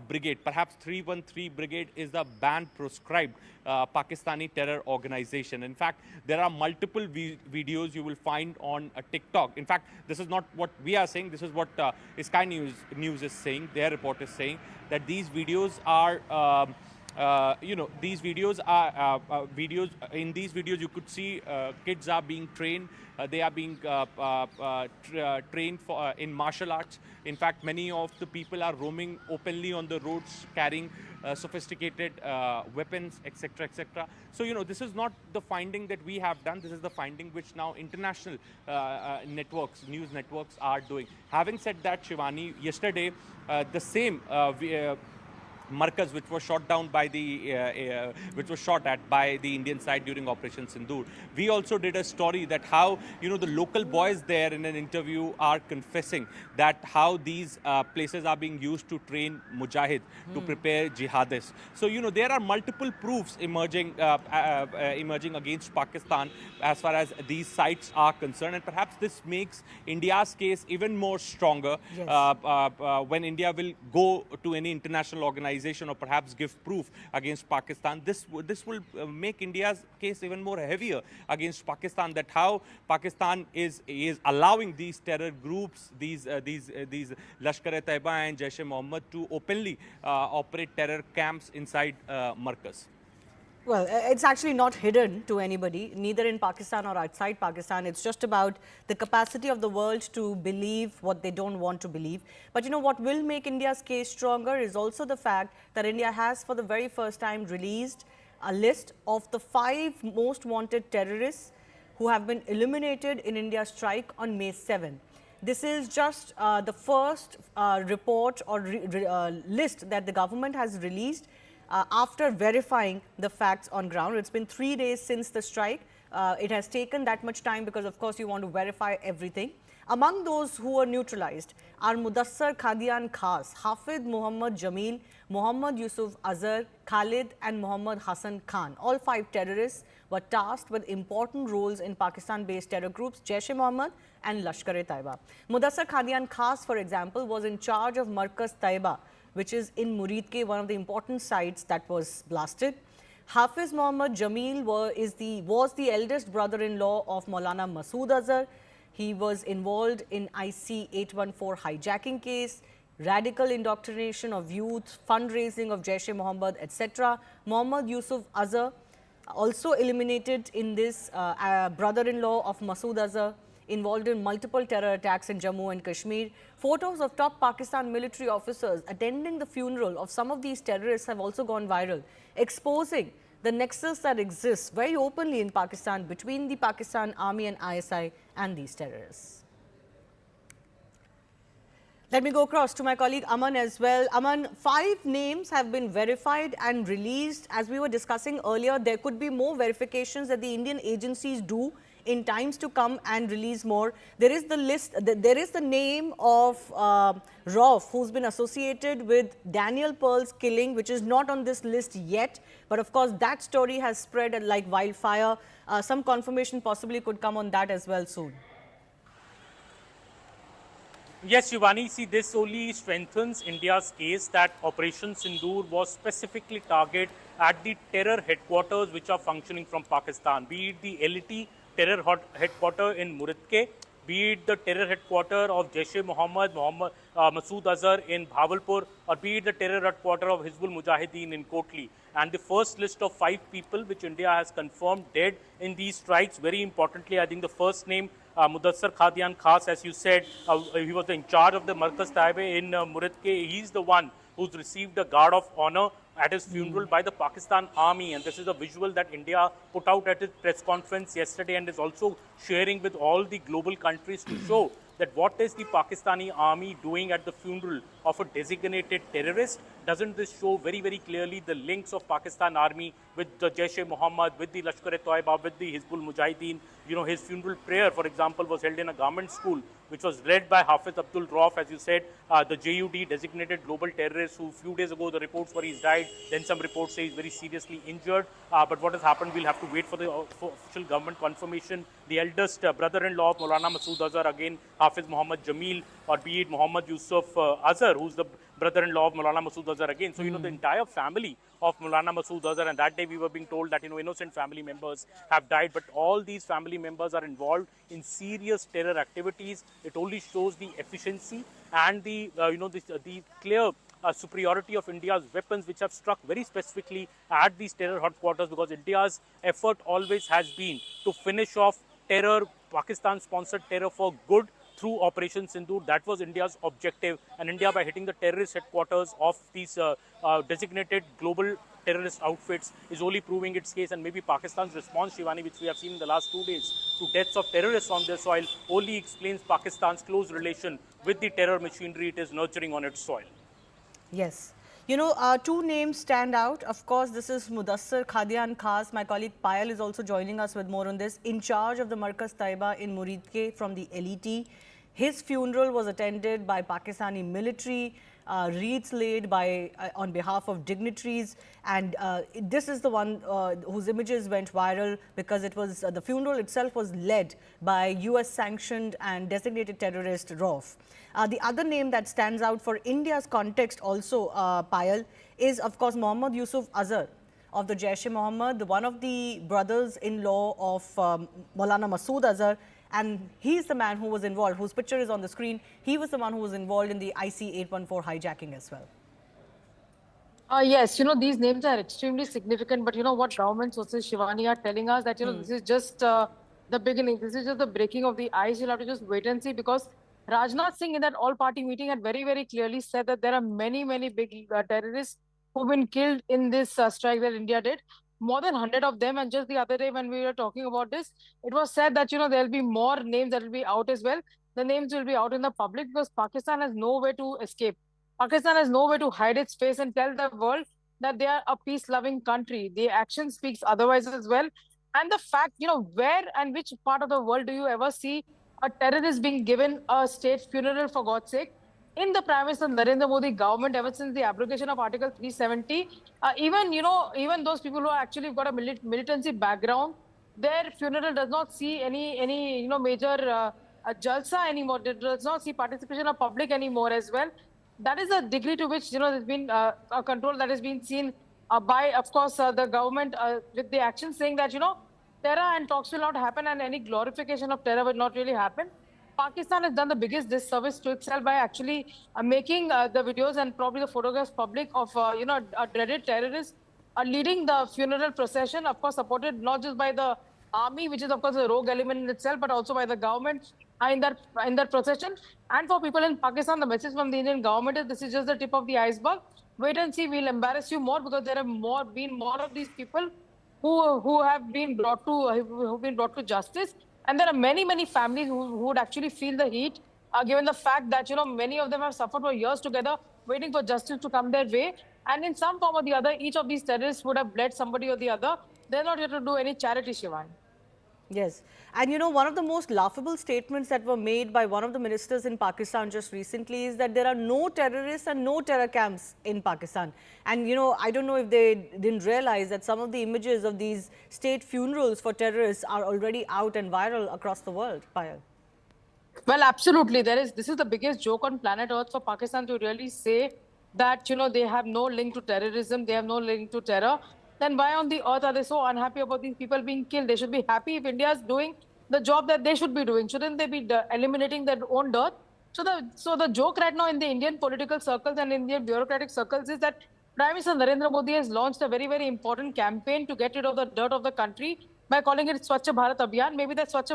Brigade. Perhaps 313 Brigade is the banned proscribed Pakistani terror organization. In fact, there are multiple videos you will find on TikTok. In fact, this is not what we are saying. This is what Sky News is saying. Their report is saying that these videos are these videos are videos. In these videos, you could see kids are being trained. They are being trained in martial arts. In fact, many of the people are roaming openly on the roads, carrying sophisticated weapons, etc., etc. So, this is not the finding that we have done. This is the finding which now international news networks are doing. Having said that, Shivani, yesterday the same Markaz, which was shot down by which was shot at by the Indian side during Operation Sindoor. We also did a story that how the local boys there in an interview are confessing that how these places are being used to train mujahid, to prepare jihadists. So there are multiple proofs emerging against Pakistan as far as these sites are concerned, and perhaps this makes India's case even more stronger. Yes. When India will go to any international organization or perhaps give proof against Pakistan, this will make India's case even more heavier against Pakistan, that how Pakistan is allowing these terror groups, these Lashkar-e-Taiba and Jaish-e-Mohammed to openly operate terror camps inside Markaz. Well, it's actually not hidden to anybody, neither in Pakistan or outside Pakistan. It's just about the capacity of the world to believe what they don't want to believe. But what will make India's case stronger is also the fact that India has, for the very first time, released a list of the 5 most wanted terrorists who have been eliminated in India's strike on May 7. This is just the first report or list that the government has released after verifying the facts on ground. It's been 3 days since the strike. It has taken that much time because, of course, you want to verify everything. Among those who were neutralized are Mudassar Khadian Khas, Hafid Muhammad Jamil, Muhammad Yusuf Azhar, Khalid and Muhammad Hassan Khan. All 5 terrorists were tasked with important roles in Pakistan-based terror groups Jaish-e-Mohammed and Lashkar-e-Taiba. Mudassar Khadian Khas, for example, was in charge of Markaz-Taiba, which is in Muridke, one of the important sites that was blasted. Hafiz Muhammad Jamil was the eldest brother-in-law of Maulana Masood Azhar. He was involved in IC 814 hijacking case, radical indoctrination of youth, fundraising of Jaish-e-Mohammed, etc. Muhammad Yusuf Azhar, also eliminated in this, brother-in-law of Masood Azhar, involved in multiple terror attacks in Jammu and Kashmir. Photos of top Pakistan military officers attending the funeral of some of these terrorists have also gone viral, exposing the nexus that exists very openly in Pakistan between the Pakistan Army and ISI and these terrorists. Let me go across to my colleague Aman as well. Aman, 5 names have been verified and released. As we were discussing earlier, there could be more verifications that the Indian agencies do in times to come and release more. There is the list, there is the name of Rauf, who's been associated with Daniel Pearl's killing, which is not on this list yet. But of course, that story has spread like wildfire. Some confirmation possibly could come on that as well soon. Yes, Shivani, see, this only strengthens India's case that Operation Sindoor was specifically targeted at the terror headquarters which are functioning from Pakistan, be it the LET terror headquarters in Muridke be it the terror headquarters of Jaish-e-Mohammed, Masood Azhar in Bhavalpur, or be it the terror headquarters of Hizbul Mujahideen in Kotli. And the first list of 5 people which India has confirmed dead in these strikes, very importantly, I think the first name, Mudassar Khadian Khas, as you said, he was in charge of the Markaz Taibe in Muridke. He's the one who's received a guard of honor at his funeral by the Pakistan Army. And this is a visual that India put out at its press conference yesterday and is also sharing with all the global countries to show that what is the Pakistani army doing at the funeral of a designated terrorist. Doesn't this show very, very clearly the links of Pakistan army with the Jaish-e-Mohammed, with the Lashkar-e-Toiba, with the Hizbul Mujahideen? You know, his funeral prayer, for example, was held in a government school, which was led by Hafiz Abdul Rauf, as you said, the JUD designated global terrorist who a few days ago the reports were he's died, then some reports say he's very seriously injured. But what has happened, we'll have to wait for the official government confirmation. The eldest brother-in-law of Maulana Masood Azhar, again Hafiz Muhammad Jamil, or be it Muhammad Yusuf Azhar, who's the brother-in-law of Maulana Masood Azhar again. So, you know, the entire family of Maulana Masood Azhar, and that day we were being told that, you know, innocent family members have died, but all these family members are involved in serious terror activities. It only shows the efficiency and the, the clear superiority of India's weapons, which have struck very specifically at these terror headquarters, because India's effort always has been to finish off terror, Pakistan-sponsored terror for good through Operation Sindoor. That was India's objective, and India, by hitting the terrorist headquarters of these designated global terrorist outfits, is only proving its case. And maybe Pakistan's response, Shivani, which we have seen in the last 2 days to deaths of terrorists on their soil, only explains Pakistan's close relation with the terror machinery it is nurturing on its soil. Yes. You know, 2 names stand out. Of course, this is Mudassar Khadian Khas. My colleague Payal is also joining us with more on this. In charge of the Markaz Taiba in Muridke from the LET. His funeral was attended by Pakistani military, wreaths laid by on behalf of dignitaries, and this is the one whose images went viral because it was the funeral itself was led by US sanctioned and designated terrorist Rauf. The other name that stands out for India's context also, Payal, is of course Muhammad Yusuf Azhar of the Jaish-e-Mohammed, one of the brothers-in-law of Maulana Masood Azhar. And he's the man who was involved, whose picture is on the screen. He was the one who was involved in the IC-814 hijacking as well. Yes, you know, these names are extremely significant, but you know what government sources, Shivani, are telling us that, you know, this is just the beginning. This is just the breaking of the ice. You'll have to just wait and see, because Rajnath Singh in that all-party meeting had very, very clearly said that there are many, many big terrorists who've been killed in this strike that India did. More than 100 of them. And just the other day when we were talking about this, it was said that, you know, there'll be more names that will be out as well. The names will be out in the public because Pakistan has no way to escape. Pakistan has no way to hide its face and tell the world that they are a peace-loving country. The action speaks otherwise as well. And the fact, you know, where and which part of the world do you ever see a terrorist being given a state funeral, for God's sake? In the Prime Minister Narendra Modi government, ever since the abrogation of Article 370, even those people who actually got a militancy background, their funeral does not see any major jalsa anymore. It does not see participation of public anymore as well. That is the degree to which, you know, there's been a control that has been seen by, of course, the government with the action saying that, you know, terror and talks will not happen and any glorification of terror will not really happen. Pakistan has done the biggest disservice to itself by actually making the videos and probably the photographs public of, a dreaded terrorist leading the funeral procession, of course, supported not just by the army, which is, of course, a rogue element in itself, but also by the government in that procession. And for people in Pakistan, the message from the Indian government is this is just the tip of the iceberg. Wait and see, we'll embarrass you more, because there have been more of these people who have been brought to justice. And there are many, many families who would actually feel the heat, given the fact that, you know, many of them have suffered for years together, waiting for justice to come their way. And in some form or the other, each of these terrorists would have bled somebody or the other. They're not here to do any charity, Shivani. Yes. And you know, one of the most laughable statements that were made by one of the ministers in Pakistan just recently is that there are no terrorists and no terror camps in Pakistan. And you know, I don't know if they didn't realize that some of the images of these state funerals for terrorists are already out and viral across the world, Payal. Well, absolutely. This is the biggest joke on planet Earth for Pakistan to really say that, you know, they have no link to terrorism, they have no link to terror. Then why on the earth are they so unhappy about these people being killed? They should be happy if India is doing the job that they should be doing? Shouldn't they be eliminating their own dirt? So the joke right now in the Indian political circles and Indian bureaucratic circles is that Prime Minister Narendra Modi has launched a very, very important campaign to get rid of the dirt of the country by calling it Swachh Bharat Abhiyan. Maybe that Swachh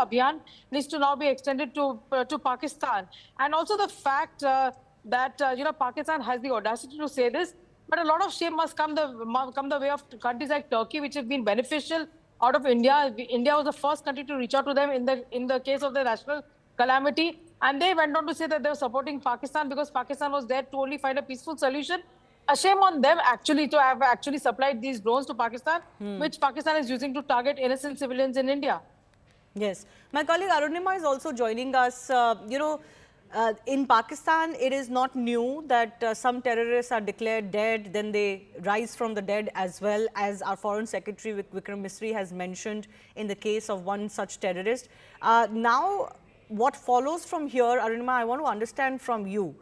Abhiyan needs to now be extended to Pakistan. And also the fact that Pakistan has the audacity to say this, but a lot of shame must come the way of countries like Turkey, which have been beneficial out of India. India was the first country to reach out to them in the case of the national calamity, and they went on to say that they were supporting Pakistan because Pakistan was there to only find a peaceful solution. A shame on them actually to have actually supplied these drones to Pakistan, which Pakistan is using to target innocent civilians in India. Yes. My colleague Arunima is also joining us. In Pakistan, it is not new that some terrorists are declared dead, then they rise from the dead, as well as our Foreign Secretary Vikram Misri has mentioned in the case of one such terrorist. Now, what follows from here, Arunima, I want to understand from you,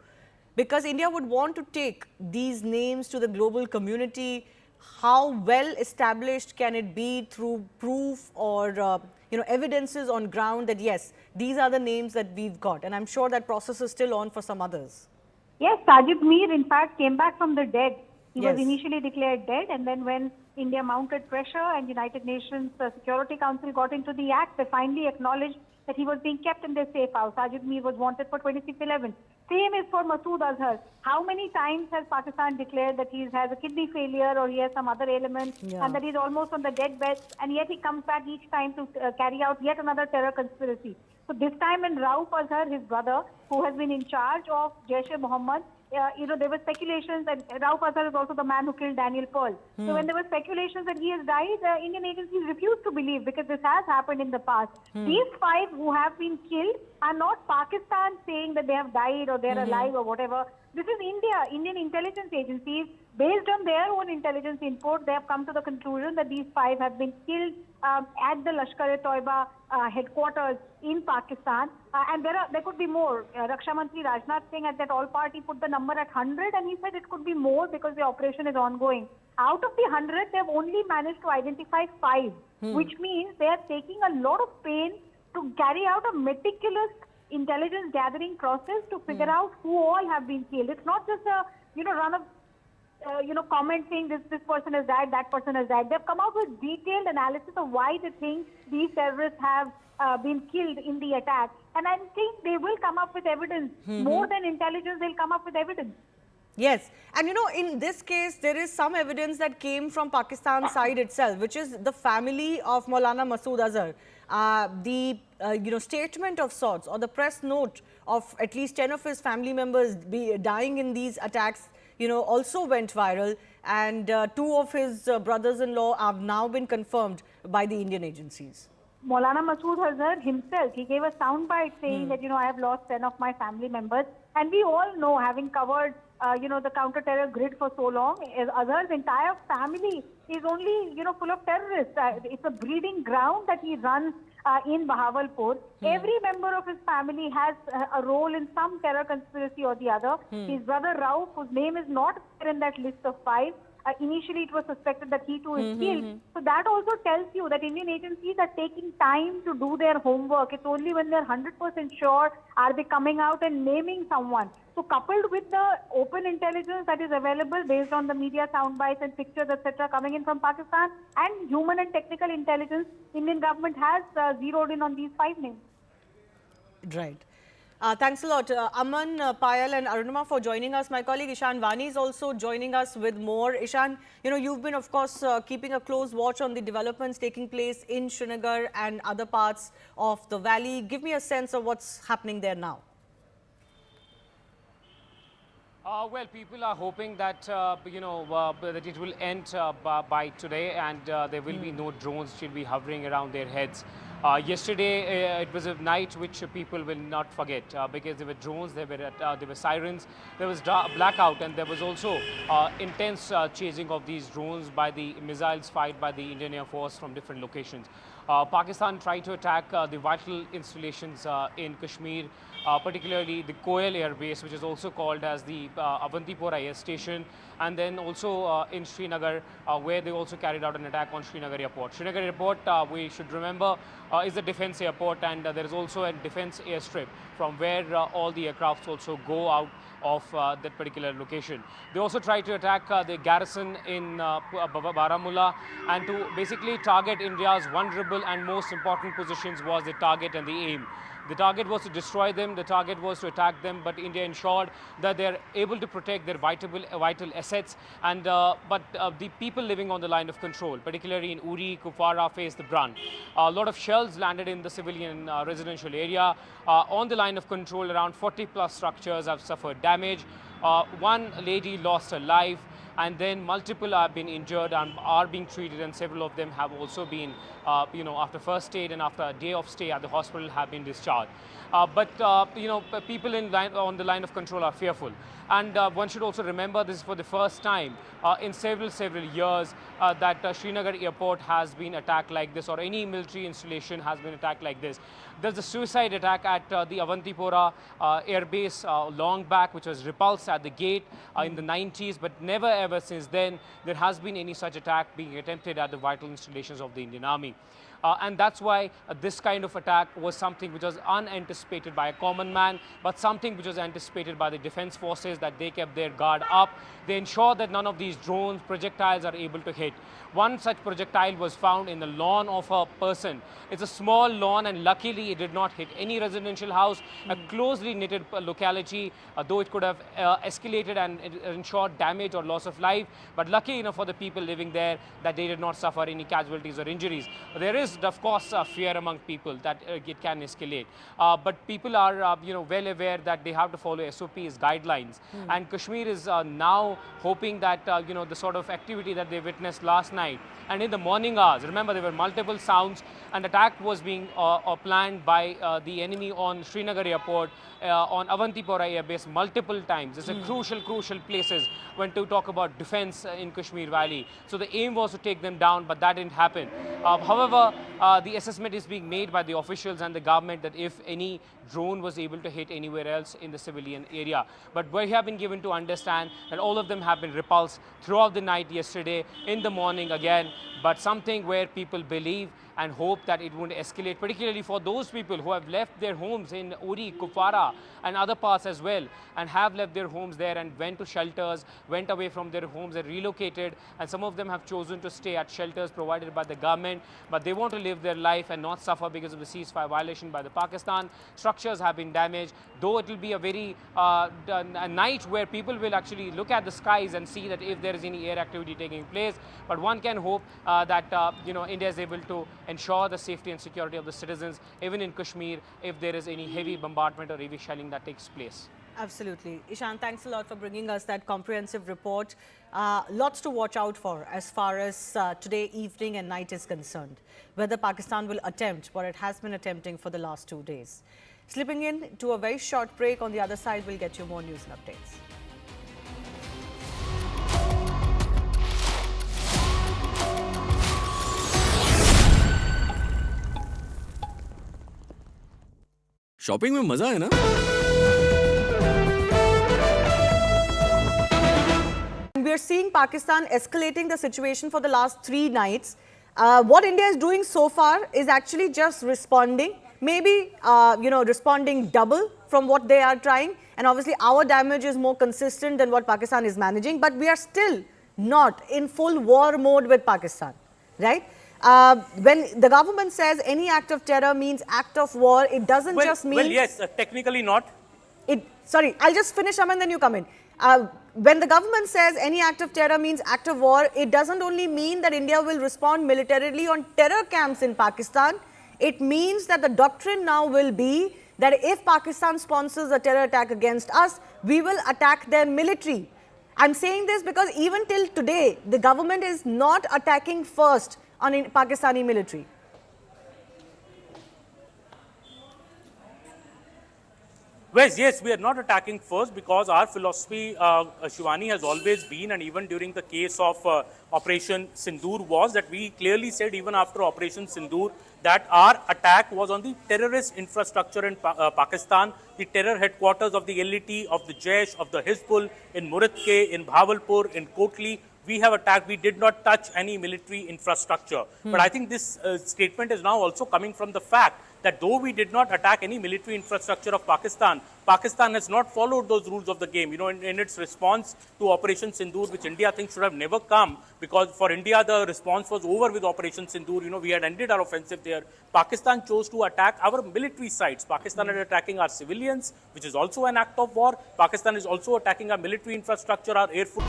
because India would want to take these names to the global community. How well established can it be through proof or evidences on ground that yes, these are the names that we've got? And I'm sure that process is still on for some others. Yes, Sajid Mir in fact came back from the dead. He Yes. was initially declared dead, and then when India mounted pressure and United Nations Security Council got into the act, they finally acknowledged that he was being kept in their safe house. Sajid Mir was wanted for 2611. Same is for Masood Azhar. How many times has Pakistan declared that he has a kidney failure or he has some other ailment and that he's almost on the deathbed, and yet he comes back each time to carry out yet another terror conspiracy. So this time when Rauf Azhar, his brother, who has been in charge of Jaish-e-Mohammed, there were speculations that Rauf Azhar is also the man who killed Daniel Pearl. So when there were speculations that he has died, Indian agencies refused to believe because this has happened in the past. These 5 who have been killed are not Pakistan saying that they have died or they're alive or whatever. This is India. Indian intelligence agencies, based on their own intelligence input, they have come to the conclusion that these 5 have been killed at the Lashkar-e-Toiba headquarters in Pakistan. And there could be more. Raksha Mantri Rajnath Singh at that all-party put the number at 100, and he said it could be more because the operation is ongoing. Out of the 100, they've only managed to identify 5, which means they are taking a lot of pain to carry out a meticulous intelligence gathering process to figure out who all have been killed. It's not just a run of comment saying this person has died, that person has died. They've come out with detailed analysis of why they think these terrorists have been killed in the attack. And I think they will come up with evidence. More than intelligence, they'll come up with evidence. Yes, and in this case, there is some evidence that came from Pakistan side itself, which is the family of Maulana Masood Azhar. The statement of sorts or the press note of at least 10 of his family members dying in these attacks, also went viral, and 2 of his brothers-in-law have now been confirmed by the Indian agencies. Maulana Masood Azhar himself, he gave a soundbite saying that, I have lost 10 of my family members. And we all know, having covered, the counter-terror grid for so long, Azhar's entire family is only, full of terrorists. It's a breeding ground that he runs in Bahawalpur. Every member of his family has a role in some terror conspiracy or the other. His brother Rauf, whose name is not there in that list of 5, initially it was suspected that he too is killed. So that also tells you that Indian agencies are taking time to do their homework. It's only when they're 100% sure are they coming out and naming someone. So coupled with the open intelligence that is available based on the media soundbites and pictures, etc., coming in from Pakistan, and human and technical intelligence, Indian government has zeroed in on these 5 names. Right. Thanks a lot, Aman, Payal and Arunima for joining us. My colleague Ishan Vani is also joining us with more. Ishan, you've been, of course, keeping a close watch on the developments taking place in Srinagar and other parts of the valley. Give me a sense of what's happening there now. Well, people are hoping that, that it will end by today, and there will be no drones should be hovering around their heads. Yesterday, it was a night which people will not forget because there were drones, there were sirens, there was blackout, and there was also intense chasing of these drones by the missiles fired by the Indian Air Force from different locations. Pakistan tried to attack the vital installations in Kashmir particularly the Koel Air Base, which is also called as the Avantipora Air Station, and then also in Srinagar, where they also carried out an attack on Srinagar Airport. Srinagar Airport, we should remember, is a defense airport, and there is also a defense airstrip from where all the aircrafts also go out of that particular location. They also tried to attack the garrison in Baramulla, and to basically target India's vulnerable and most important positions was the target and the aim. The target was to destroy them, the target was to attack them, but India ensured that they're able to protect their vital assets, and but the people living on the line of control, particularly in Uri, Kupwara, faced the brunt. A lot of shells landed in the civilian residential area. On the line of control, around 40 plus structures have suffered damage. One lady lost her life, and then multiple have been injured and are being treated, and several of them have also been, after first aid and after a day of stay at the hospital, have been discharged. But people on the line of control are fearful. And one should also remember this is for the first time in several years that Srinagar airport has been attacked like this, or any military installation has been attacked like this. There's a suicide attack at the Avantipora air base long back, which was repulsed at the gate in the 90s, but never ever since then there has been any such attack being attempted at the vital installations of the Indian Army. And that's why this kind of attack was something which was unanticipated by a common man, but something which was anticipated by the defense forces, that they kept their guard up. They ensured that none of these drones, projectiles are able to hit. One such projectile was found in the lawn of a person. It's a small lawn, and luckily it did not hit any residential house, a closely knitted locality, though it could have escalated and ensured damage or loss of life. But lucky enough for the people living there that they did not suffer any casualties or injuries. There is, of course, fear among people that it can escalate. But people are, well aware that they have to follow SOPs, guidelines. And Kashmir is now hoping that, the sort of activity that they witnessed last night and in the morning hours, remember there were multiple sounds, and attack was being planned by the enemy on Srinagar airport, on Avantipora air base multiple times. It's a crucial places when to talk about defense in Kashmir Valley. So the aim was to take them down, but that didn't happen. However, the assessment is being made by the officials and the government that if any drone was able to hit anywhere else in the civilian area. But we have been given to understand that all of them have been repulsed throughout the night yesterday, in the morning again, but something where people believe and hope that it won't escalate, particularly for those people who have left their homes in Uri, Kupwara and other parts as well, and have left their homes there and went to shelters, went away from their homes and relocated, and some of them have chosen to stay at shelters provided by the government, but they want to live their life and not suffer because of the ceasefire violation by the Pakistan. Structures have been damaged, though it will be a very a night where people will actually look at the skies and see that if there is any air activity taking place, but one can hope that India is able to ensure the safety and security of the citizens, even in Kashmir, if there is any heavy bombardment or heavy shelling that takes place. Absolutely. Ishan, thanks a lot for bringing us that comprehensive report. Lots to watch out for as far as today evening and night is concerned, whether Pakistan will attempt what it has been attempting for the last 2 days. Slipping in to a very short break. On the other side, we'll get you more news and updates. Shopping में मजा है ना? We are seeing Pakistan escalating the situation for the last 3 nights. What India is doing so far is actually just responding, maybe responding double from what they are trying. And obviously our damage is more consistent than what Pakistan is managing, but we are still not in full war mode with Pakistan, right? When the government says any act of terror means act of war, it doesn't just mean... Well, yes, technically not. Sorry, I'll just finish, Aman, then you come in. When the government says any act of terror means act of war, it doesn't only mean that India will respond militarily on terror camps in Pakistan. It means that the doctrine now will be that if Pakistan sponsors a terror attack against us, we will attack their military. I'm saying this because even till today, the government is not attacking first on Pakistani military. Well, yes, we are not attacking first because our philosophy, Shivani, has always been, and even during the case of Operation Sindoor, was that we clearly said, even after Operation Sindoor, that our attack was on the terrorist infrastructure in Pakistan, the terror headquarters of the LET, of the Jaish, of the Hizbul, in Muridke, in Bhavalpur, in Kotli. We have attacked, we did not touch any military infrastructure. But I think this statement is now also coming from the fact that though we did not attack any military infrastructure of Pakistan, Pakistan has not followed those rules of the game. You know, in its response to Operation Sindoor, which India thinks should have never come, because for India the response was over with Operation Sindoor. You know, we had ended our offensive there. Pakistan chose to attack our military sites. Pakistan is attacking our civilians, which is also an act of war. Pakistan is also attacking our military infrastructure, our air force.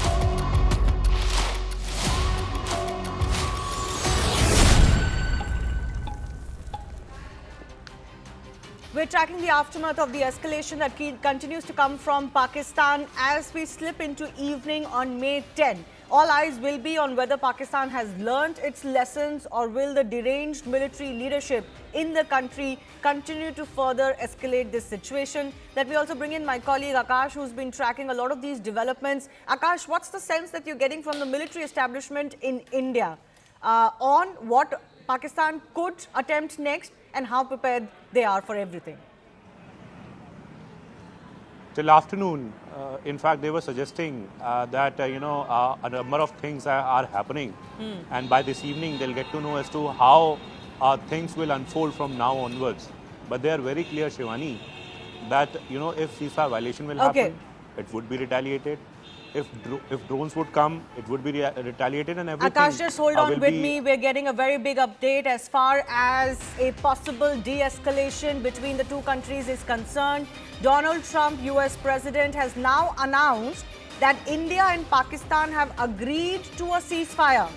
We're tracking the aftermath of the escalation that continues to come from Pakistan as we slip into evening on May 10. All eyes will be on whether Pakistan has learnt its lessons or will the deranged military leadership in the country continue to further escalate this situation. Let me also bring in my colleague Akash, who's been tracking a lot of these developments. Akash, what's the sense that you're getting from the military establishment in India on what Pakistan could attempt next and how prepared they are for everything? Till afternoon, in fact, they were suggesting that, a number of things are happening. And by this evening, they'll get to know as to how things will unfold from now onwards. But they are very clear, Shivani, that, if ceasefire violation will happen, it would be retaliated. If drones would come, it would be retaliated and everything. Akash, just hold on with me. We're getting a very big update as far as a possible de-escalation between the two countries is concerned. Donald Trump, US President, has now announced that India and Pakistan have agreed to a ceasefire.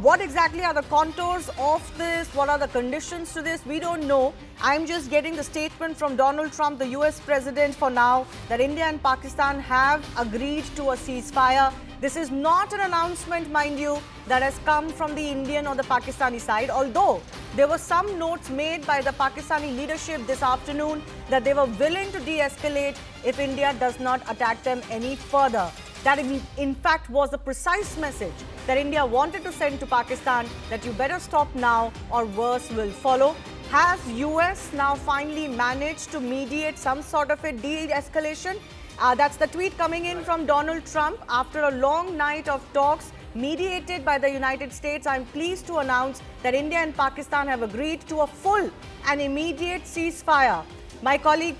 What exactly are the contours of this? What are the conditions to this? We don't know. I'm just getting the statement from Donald Trump, the US President, for now, that India and Pakistan have agreed to a ceasefire. This is not an announcement, mind you, that has come from the Indian or the Pakistani side, although there were some notes made by the Pakistani leadership this afternoon that they were willing to de-escalate if India does not attack them any further. That in fact was the precise message that India wanted to send to Pakistan, that you better stop now or worse will follow. Has US now finally managed to mediate some sort of a de-escalation? That's the tweet coming in from Donald Trump. After a long night of talks mediated by the United States, I'm pleased to announce that India and Pakistan have agreed to a full and immediate ceasefire. My colleague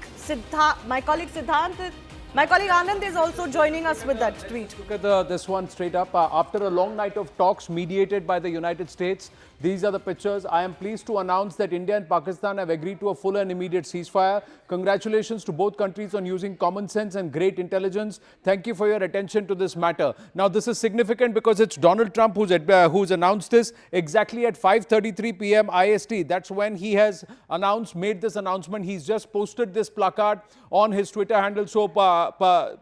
Anand is also joining us with that tweet. Look at this one straight up. After a long night of talks mediated by the United States, these are the pictures. I am pleased to announce that India and Pakistan have agreed to a full and immediate ceasefire. Congratulations to both countries on using common sense and great intelligence. Thank you for your attention to this matter. Now, this is significant because it's Donald Trump who's announced this exactly at 5:33 p.m. IST. That's when he has made this announcement. He's just posted this placard on his Twitter handle. So,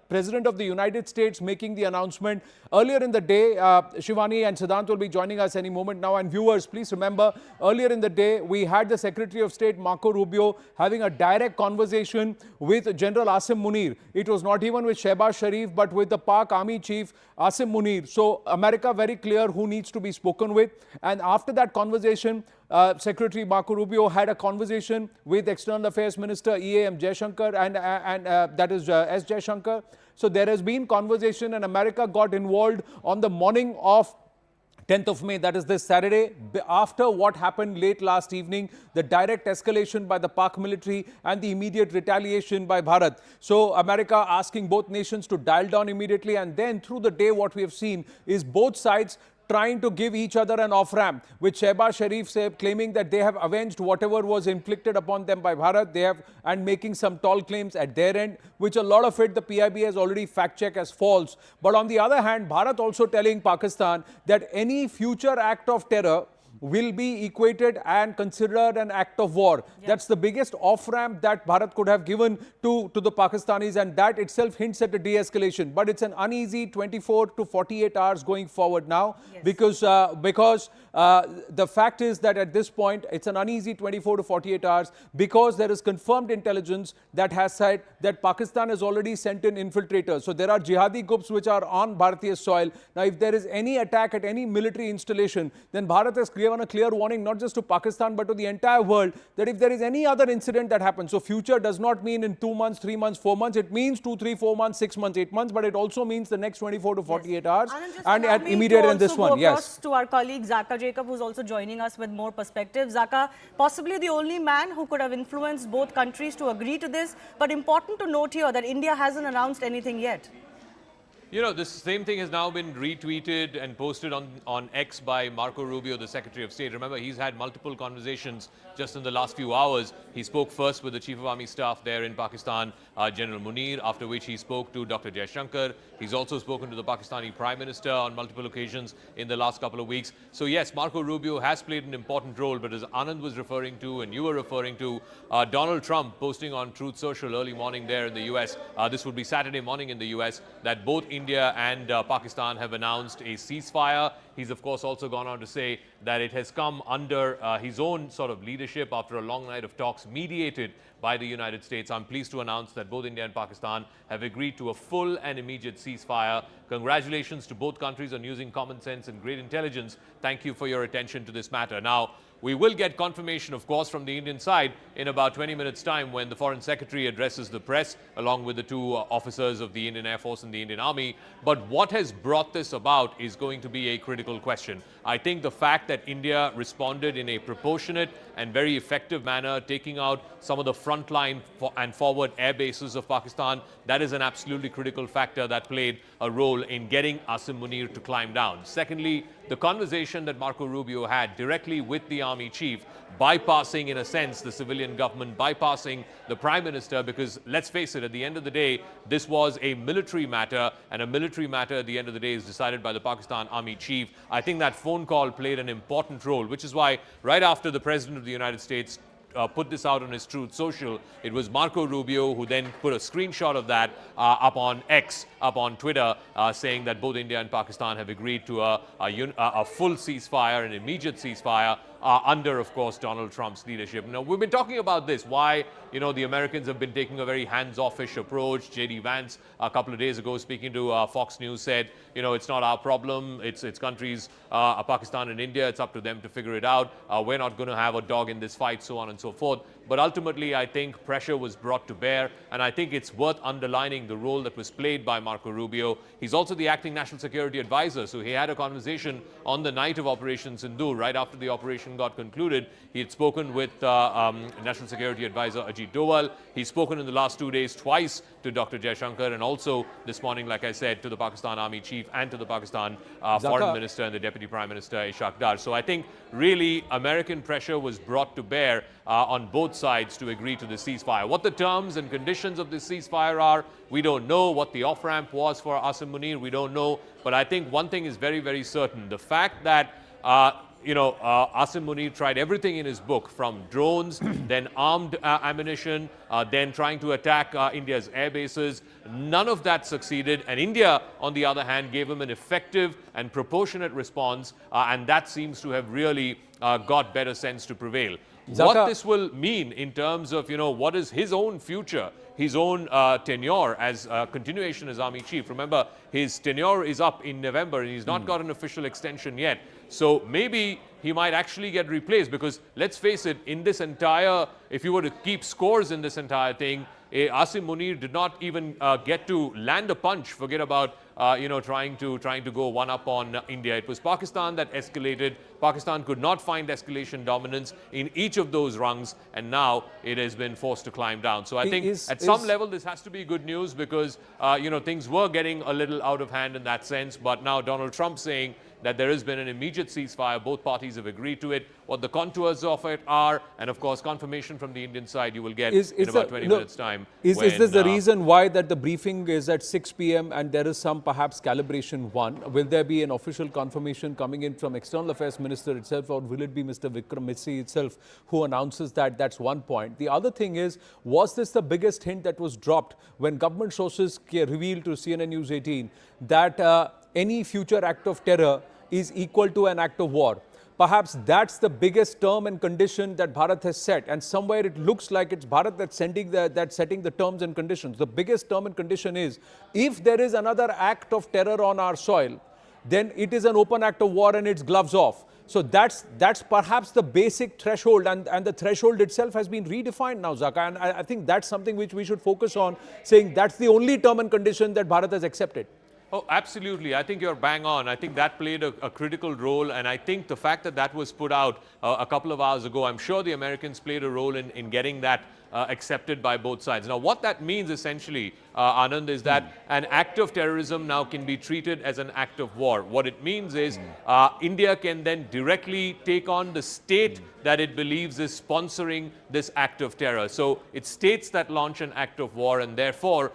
President of the United States making the announcement earlier in the day. Shivani and Siddhant will be joining us any moment now. And viewers, please remember, earlier in the day, we had the Secretary of State, Marco Rubio, having a direct conversation with General Asim Munir. It was not even with Shehbaz Sharif, but with the Pak Army Chief, Asim Munir. So, America very clear who needs to be spoken with. And after that conversation, Secretary Marco Rubio had a conversation with External Affairs Minister E.A.M. Jaishankar and that is S. Jaishankar. So there has been conversation and America got involved on the morning of 10th of May, that is this Saturday, after what happened late last evening, the direct escalation by the Pak military and the immediate retaliation by Bharat. So America asking both nations to dial down immediately, and then through the day what we have seen is both sides trying to give each other an off-ramp, with Shehbaz Sharif claiming that they have avenged whatever was inflicted upon them by Bharat. And making some tall claims at their end, which a lot of it the PIB has already fact-checked as false. But on the other hand, Bharat also telling Pakistan that any future act of terror will be equated and considered an act of war. That's the biggest off-ramp that Bharat could have given to the Pakistanis, and that itself hints at a de-escalation. But it's an uneasy 24 to 48 hours going forward now, because the fact is that at this point, it's an uneasy 24 to 48 hours because there is confirmed intelligence that has said that Pakistan has already sent in infiltrators. So there are jihadi groups which are on Bharatiya soil. Now, if there is any attack at any military installation, then Bharat has given a clear warning not just to Pakistan but to the entire world that if there is any other incident that happens, so future does not mean in 2 months, 3 months, 4 months, it means 2, 3, 4 months, 6 months, 8 months, but it also means the next 24 to 48 hours and at immediate in this one. Yes. To our colleague Zaka Jacob, who's also joining us with more perspective. Zaka, possibly the only man who could have influenced both countries to agree to this, but important to note here that India hasn't announced anything yet. You know, this same thing has now been retweeted and posted on X by Marco Rubio, the Secretary of State. Remember, he's had multiple conversations just in the last few hours. He spoke first with the Chief of Army Staff there in Pakistan, General Munir, after which he spoke to Dr. Jaishankar. He's also spoken to the Pakistani Prime Minister on multiple occasions in the last couple of weeks. So yes, Marco Rubio has played an important role, but as Anand was referring to and you were referring to, Donald Trump posting on Truth Social early morning there in the US, this would be Saturday morning in the US, that both India and Pakistan have announced a ceasefire. He's of course also gone on to say that it has come under his own sort of leadership after a long night of talks mediated by the United States. I'm pleased to announce that both India and Pakistan have agreed to a full and immediate ceasefire. Congratulations to both countries on using common sense and great intelligence. Thank you for your attention to this matter. Now, we will get confirmation, of course, from the Indian side in about 20 minutes' time when the Foreign Secretary addresses the press along with the two officers of the Indian Air Force and the Indian Army. But what has brought this about is going to be a critical question. I think the fact that India responded in a proportionate and very effective manner, taking out some of the frontline and forward air bases of Pakistan, that is an absolutely critical factor that played a role in getting Asim Munir to climb down. Secondly, the conversation that Marco Rubio had directly with the army chief, bypassing, in a sense, the civilian government, bypassing the prime minister, because let's face it, at the end of the day, this was a military matter, and a military matter at the end of the day is decided by the Pakistan army chief. I think that phone call played an important role, which is why right after the President of the United States put this out on his Truth Social, it was Marco Rubio who then put a screenshot of that up on X, up on Twitter, saying that both India and Pakistan have agreed to a full ceasefire, an immediate ceasefire, under, of course, Donald Trump's leadership. Now, we've been talking about this, why, you know, the Americans have been taking a very hands-off-ish approach. J.D. Vance, a couple of days ago, speaking to Fox News, said, you know, it's not our problem. It's countries, Pakistan and India. It's up to them to figure it out. We're not going to have a dog in this fight, so on and so forth. But ultimately, I think pressure was brought to bear, and I think it's worth underlining the role that was played by Marco Rubio. He's also the acting national security advisor, so he had a conversation on the night of Operation Sindoor, right after the operation got concluded. He had spoken with National Security Advisor Ajit Doval. He's spoken in the last 2 days twice to Dr. Jaishankar, and also this morning, like I said, to the Pakistan Army Chief and to the Pakistan Foreign Minister and the Deputy Prime Minister Ishaq Dar. So I think really American pressure was brought to bear on both sides to agree to the ceasefire. What the terms and conditions of this ceasefire are, we don't know. What the off-ramp was for Asim Munir, we don't know. But I think one thing is very, very certain. The fact that Asim Munir tried everything in his book, from drones, then armed ammunition, then trying to attack India's air bases. None of that succeeded. And India, on the other hand, gave him an effective and proportionate response. And that seems to have really got better sense to prevail. What this will mean in terms of, what is his own future, his own tenure as continuation as Army Chief. Remember, his tenure is up in November and he's not got an official extension yet. So maybe he might actually get replaced, because let's face it, in this entire, if you were to keep scores in this entire thing, Asim Munir did not even get to land a punch. Forget about trying to go one up on India. It was Pakistan that escalated. Pakistan could not find escalation dominance in each of those rungs, and now it has been forced to climb down. So I think at some level this has to be good news, because things were getting a little out of hand in that sense. But now Donald Trump saying that there has been an immediate ceasefire. Both parties have agreed to it. What the contours of it are, and of course confirmation from the Indian side you will get in about 20 minutes time. Is this the reason why that the briefing is at 6 p.m. and there is some perhaps calibration one? Will there be an official confirmation coming in from External Affairs Minister itself, or will it be Mr. Vikram Misri itself who announces that? That's one point. The other thing is, was this the biggest hint that was dropped when government sources revealed to CNN News 18 that any future act of terror is equal to an act of war? Perhaps that's the biggest term and condition that Bharat has set, and somewhere it looks like it's Bharat that's setting the terms and conditions. The biggest term and condition is, if there is another act of terror on our soil, then it is an open act of war and it's gloves off. So that's perhaps the basic threshold, and the threshold itself has been redefined now, Zaka, and I think that's something which we should focus on, saying that's the only term and condition that Bharat has accepted. Oh, absolutely. I think you're bang on. I think that played a critical role, and I think the fact that that was put out a couple of hours ago, I'm sure the Americans played a role in getting that accepted by both sides. Now, what that means essentially, Anand, is that an act of terrorism now can be treated as an act of war. What it means is India can then directly take on the state that it believes is sponsoring this act of terror. So it's states that launch an act of war, and therefore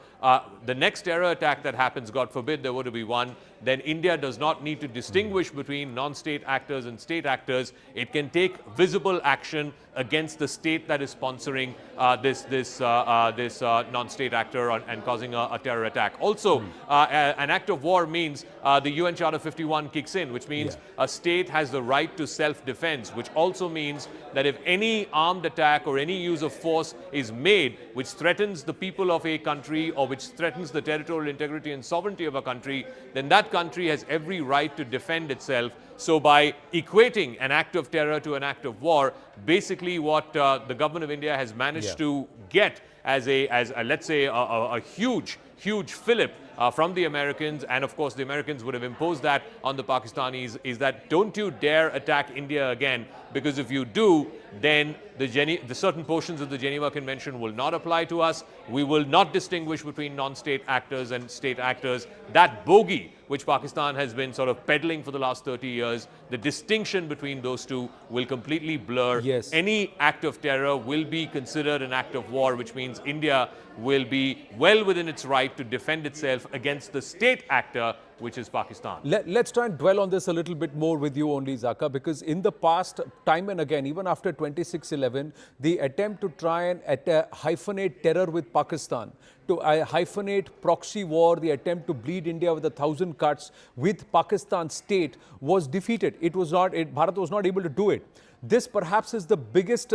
the next terror attack that happens, God forbid there were to be one, then India does not need to distinguish between non-state actors and state actors. It can take visible action against the state that is sponsoring this non-state actor and causing a terror attack. Also, an act of war means the UN Charter 51 kicks in, which means a state has the right to self-defense, which also means that if any armed attack or any use of force is made which threatens the people of a country or which threatens the territorial integrity and sovereignty of a country, then that country has every right to defend itself. So by equating an act of terror to an act of war, basically what the government of India has managed to get as let's say a huge fillip from the Americans, and of course the Americans would have imposed that on the Pakistanis, is that don't you dare attack India again, because if you do, then the certain portions of the Geneva Convention will not apply to us. We will not distinguish between non-state actors and state actors. That bogey which Pakistan has been sort of peddling for the last 30 years, the distinction between those two will completely blur. Yes. Any act of terror will be considered an act of war, which means India will be well within its right to defend itself against the state actor, which is Pakistan. Let's try and dwell on this a little bit more with you only, Zaka, because in the past, time and again, even after 26/11, the attempt to try and hyphenate terror with Pakistan, to hyphenate proxy war, the attempt to bleed India with 1,000 cuts with Pakistan state was defeated. Bharat was not able to do it. This perhaps is the biggest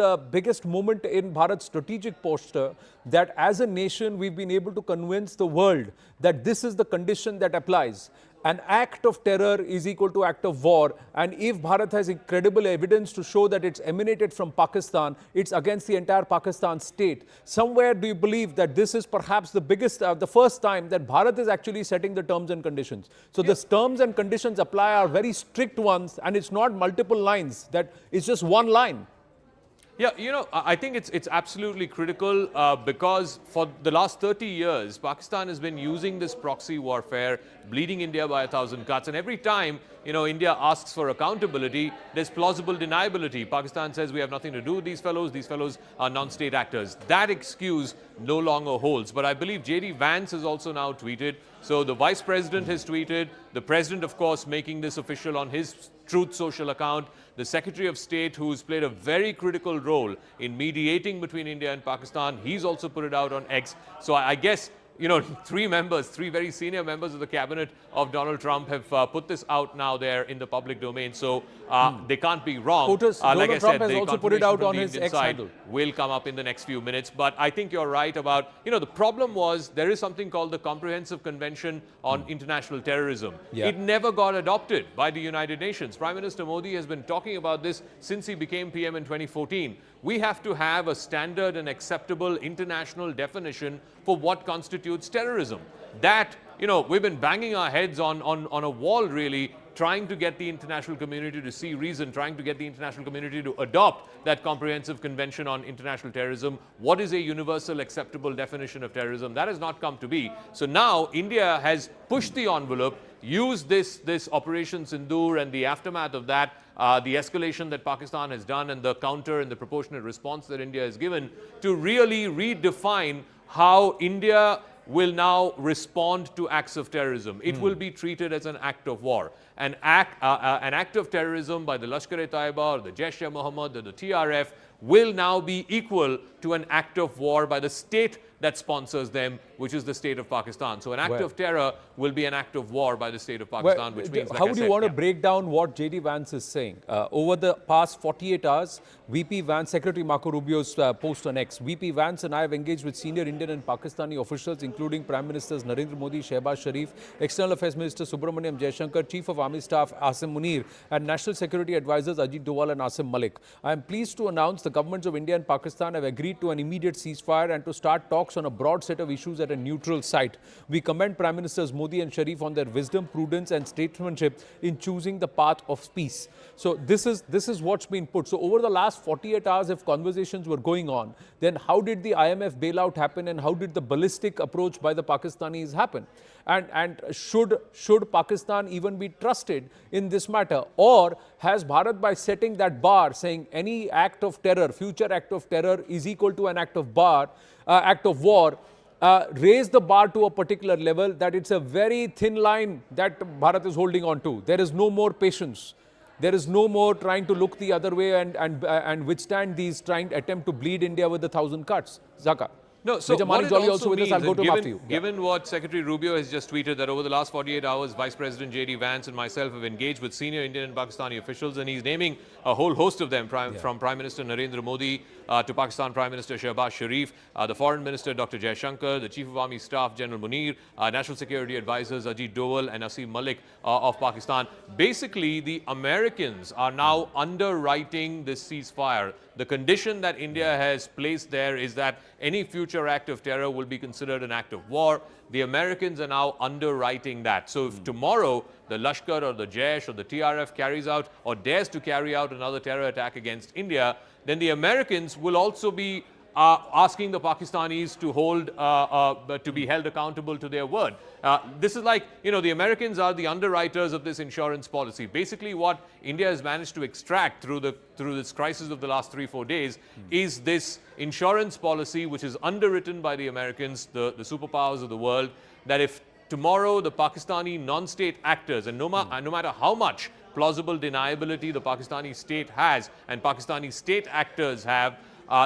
moment in Bharat's strategic posture, that as a nation we've been able to convince the world that this is the condition that applies. An act of terror is equal to act of war, and if Bharat has credible evidence to show that it's emanated from Pakistan, it's against the entire Pakistan state. Somewhere do you believe that this is perhaps the first time that Bharat is actually setting the terms and conditions? So the terms and conditions apply are very strict ones, and it's not multiple lines, that it's just one line. Yeah, you know, I think it's absolutely critical because for the last 30 years, Pakistan has been using this proxy warfare, bleeding India by 1,000 cuts. And every time, you know, India asks for accountability, there's plausible deniability. Pakistan says we have nothing to do with these fellows are non-state actors. That excuse no longer holds. But I believe J.D. Vance has also now tweeted. So the Vice President has tweeted, the President, of course, making this official on his Truth Social account, the Secretary of State, who's played a very critical role in mediating between India and Pakistan, he's also put it out on X. So I guess, you know, three very senior members of the cabinet of Donald Trump have put this out now there in the public domain. So they can't be wrong. Like I said, Trump has also put it out on his X handle. Will come up in the next few minutes. But I think you're right about, you know, the problem was there is something called the Comprehensive Convention on International Terrorism. Yeah. It never got adopted by the United Nations. Prime Minister Modi has been talking about this since he became PM in 2014. We have to have a standard and acceptable international definition for what constitutes terrorism. That, you know, we've been banging our heads on a wall, really, trying to get the international community to see reason, trying to get the international community to adopt that Comprehensive Convention on International Terrorism. What is a universal acceptable definition of terrorism? That has not come to be. So now India has pushed the envelope. use this Operation Sindoor and the aftermath of that, the escalation that Pakistan has done and the counter and the proportionate response that India has given to really redefine how India will now respond to acts of terrorism. It will be treated as an act of war. An act of terrorism by the Lashkar-e-Taiba or the Jaish-e-Mohammed or the TRF will now be equal to an act of war by the state that sponsors them, which is the state of Pakistan. So an act of terror will be an act of war by the state of Pakistan, which means, like how do you want to break down what J.D. Vance is saying? Over the past 48 hours, VP Vance, Secretary Marco Rubio's post on X, VP Vance and I have engaged with senior Indian and Pakistani officials, including Prime Ministers Narendra Modi, Shehbaz Sharif, External Affairs Minister Subramaniam Jaishankar, Chief of Army Staff Asim Munir, and National Security Advisors Ajit Doval and Asim Malik. I am pleased to announce the governments of India and Pakistan have agreed to an immediate ceasefire and to start talks on a broad set of issues at a neutral site. We commend Prime Ministers Modi and Sharif on their wisdom, prudence and statesmanship in choosing the path of peace. So this is what's been put. So over the last 48 hours, if conversations were going on, then how did the IMF bailout happen and how did the ballistic approach by the Pakistanis happen? And should Pakistan even be trusted in this matter? Or has Bharat, by setting that bar, saying any act of terror, future act of terror is equal to an act of war, raise the bar to a particular level that it's a very thin line that Bharat is holding on to? There is no more patience. There is no more trying to look the other way and withstand these attempt to bleed India with 1,000 cuts. Zaka. No, so what it also means, I'll go to after you. Given what Secretary Rubio has just tweeted, that over the last 48 hours, Vice President J.D. Vance and myself have engaged with senior Indian and Pakistani officials, and he's naming a whole host of them, from Prime Minister Narendra Modi to Pakistan Prime Minister Shehbaz Sharif, the Foreign Minister Dr. Jaishankar, the Chief of Army Staff General Munir, National Security Advisors Ajit Doval and Asim Malik of Pakistan. Basically, the Americans are now underwriting this ceasefire. The condition that India has placed there is that any future act of terror will be considered an act of war. The Americans are now underwriting that. So if tomorrow the Lashkar or the Jaish or the TRF carries out or dares to carry out another terror attack against India, then the Americans will also be asking the Pakistanis to to be held accountable to their word. This is like, the Americans are the underwriters of this insurance policy. Basically, what India has managed to extract through this crisis of the last 3-4 days is this insurance policy, which is underwritten by the Americans, the superpowers of the world, that if tomorrow the Pakistani non-state actors, and no matter how much plausible deniability the Pakistani state has and Pakistani state actors have,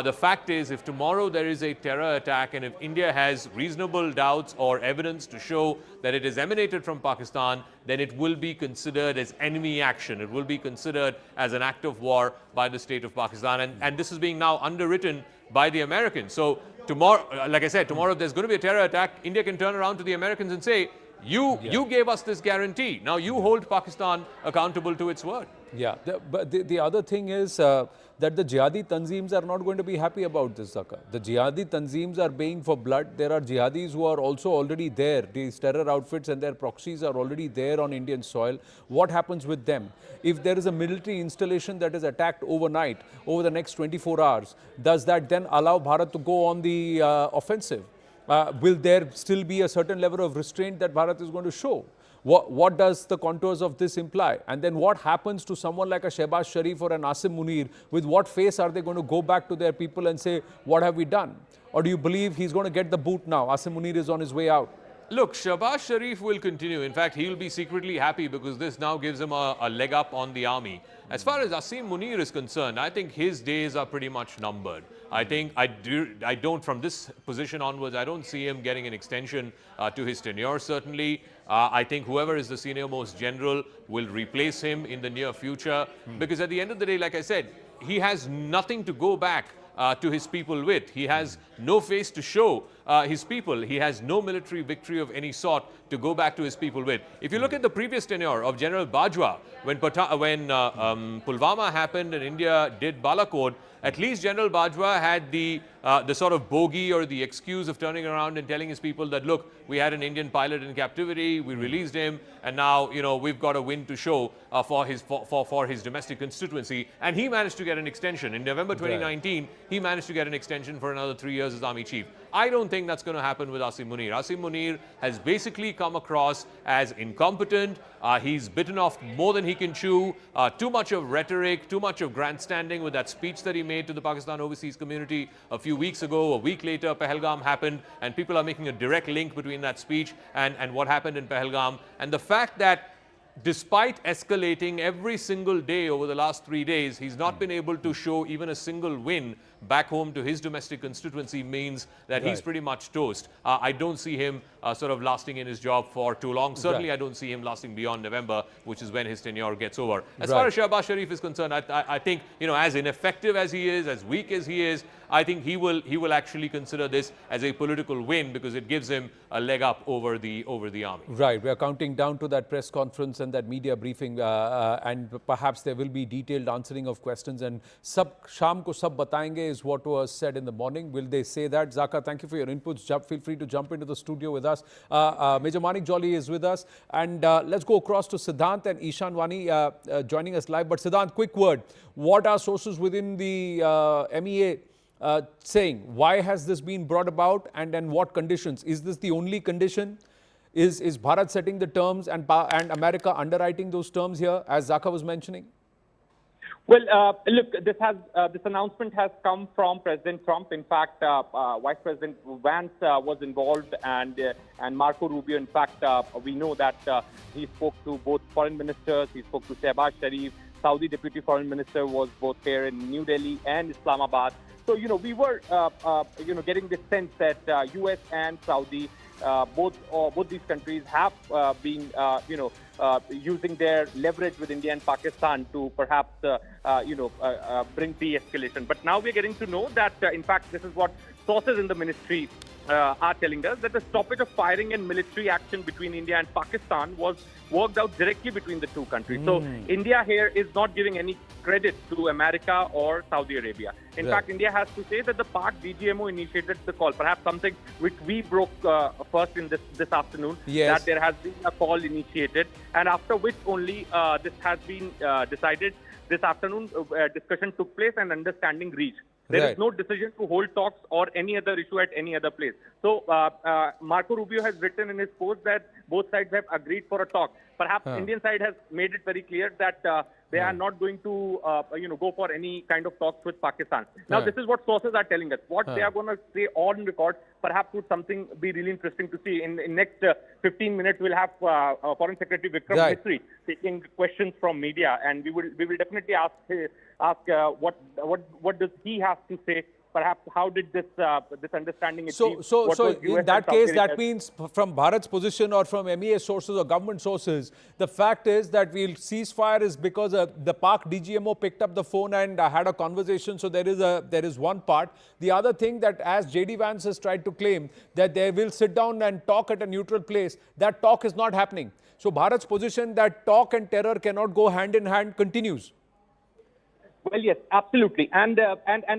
the fact is, if tomorrow there is a terror attack and if India has reasonable doubts or evidence to show that it is emanated from Pakistan, then it will be considered as enemy action. It will be considered as an act of war by the state of Pakistan. And this is being now underwritten by the Americans. So tomorrow, like I said, tomorrow if there's going to be a terror attack, India can turn around to the Americans and say, you gave us this guarantee. Now you hold Pakistan accountable to its word. Yeah, but the other thing is that the jihadi tanzeems are not going to be happy about this, Zaka. The jihadi tanzeems are baying for blood. There are jihadis who are also already there. These terror outfits and their proxies are already there on Indian soil. What happens with them? If there is a military installation that is attacked overnight, over the next 24 hours, does that then allow Bharat to go on the offensive? Will there still be a certain level of restraint that Bharat is going to show? What does the contours of this imply? And then what happens to someone like a Shehbaz Sharif or an Asim Munir? With what face are they going to go back to their people and say, what have we done? Or do you believe he's going to get the boot now? Asim Munir is on his way out. Look, Shehbaz Sharif will continue. In fact, he'll be secretly happy because this now gives him a leg up on the army. As far as Asim Munir is concerned, I think his days are pretty much numbered. I think I don't, from this position onwards, I don't see him getting an extension to his tenure, certainly. I think whoever is the senior most general will replace him in the near future. Because at the end of the day, like I said, he has nothing to go back to his people with. He has no face to show his people. He has no military victory of any sort to go back to his people with. If you look at the previous tenure of General Bajwa, when Pulwama happened and India did Balakot, at least General Bajwa had the sort of bogey or the excuse of turning around and telling his people that, look, we had an Indian pilot in captivity, we released him, and now, we've got a win to show for his domestic constituency. And he managed to get an extension. In November 2019, he managed to get an extension for another 3 years as Army Chief. I don't think that's going to happen with Asim Munir. Asim Munir has basically come across as incompetent. He's bitten off more than he can chew. Too much of rhetoric, too much of grandstanding with that speech that he made to the Pakistan overseas community a few weeks ago. A week later, Pahalgam happened, and people are making a direct link between that speech and what happened in Pahalgam. And the fact that despite escalating every single day over the last 3 days, he's not been able to show even a single win back home to his domestic constituency means that he's pretty much toast. I don't see him sort of lasting in his job for too long. Certainly, I don't see him lasting beyond November, which is when his tenure gets over. As far as Shahbaz Sharif is concerned, I think, you know, as ineffective as he is, as weak as he is, I think he will actually consider this as a political win because it gives him a leg up over the army. Right. We are counting down to that press conference and that media briefing, and perhaps there will be detailed answering of questions. And sab sham ko sab batayenge is what was said in the morning. Will they say that? Zaka, thank you for your inputs. Feel free to jump into the studio with us. Major Manik Jolly is with us, and let's go across to Siddhant and Ishan Wani joining us live. But Siddhant, quick word: what are sources within the MEA saying? Why has this been brought about, and what conditions? Is this the only condition? Is Bharat setting the terms and America underwriting those terms here, as Zaka was mentioning? Well, look, this announcement has come from President Trump. In fact, Vice President Vance was involved, and Marco Rubio. In fact, we know that he spoke to both foreign ministers. He spoke to Shehbaz Sharif. Saudi Deputy Foreign Minister was both here in New Delhi and Islamabad. So, you know, we were, getting the sense that U.S. and Saudi, both these countries have been, using their leverage with India and Pakistan to perhaps, bring de-escalation. But now we're getting to know that, in fact, this is what sources in the ministry are telling us, that the stoppage of firing and military action between India and Pakistan was worked out directly between the two countries. So India here is not giving any credit to America or Saudi Arabia. In fact, India has to say that the Pak DGMO initiated the call, perhaps something which we broke first in this afternoon, that there has been a call initiated, and after which only this has been decided. This afternoon, discussion took place and understanding reached. There is no decision to hold talks or any other issue at any other place. So Marco Rubio has written in his post that both sides have agreed for a talk. Perhaps Indian side has made it very clear that they are not going to, go for any kind of talks with Pakistan. Now, this is what sources are telling us. What they are going to say on record, perhaps would something be really interesting to see. In next 15 minutes, we'll have Foreign Secretary Vikram Misri taking questions from media, and we will definitely ask what does he have to say. Perhaps how did this understanding achieve? So in that case, that means from Bharat's position or from MEA sources or government sources, the fact is that ceasefire is because the Pak DGMO picked up the phone and had a conversation. So there is one part. The other thing, that as JD Vance has tried to claim that they will sit down and talk at a neutral place, that talk is not happening. So Bharat's position that talk and terror cannot go hand in hand continues. Well, yes, absolutely, and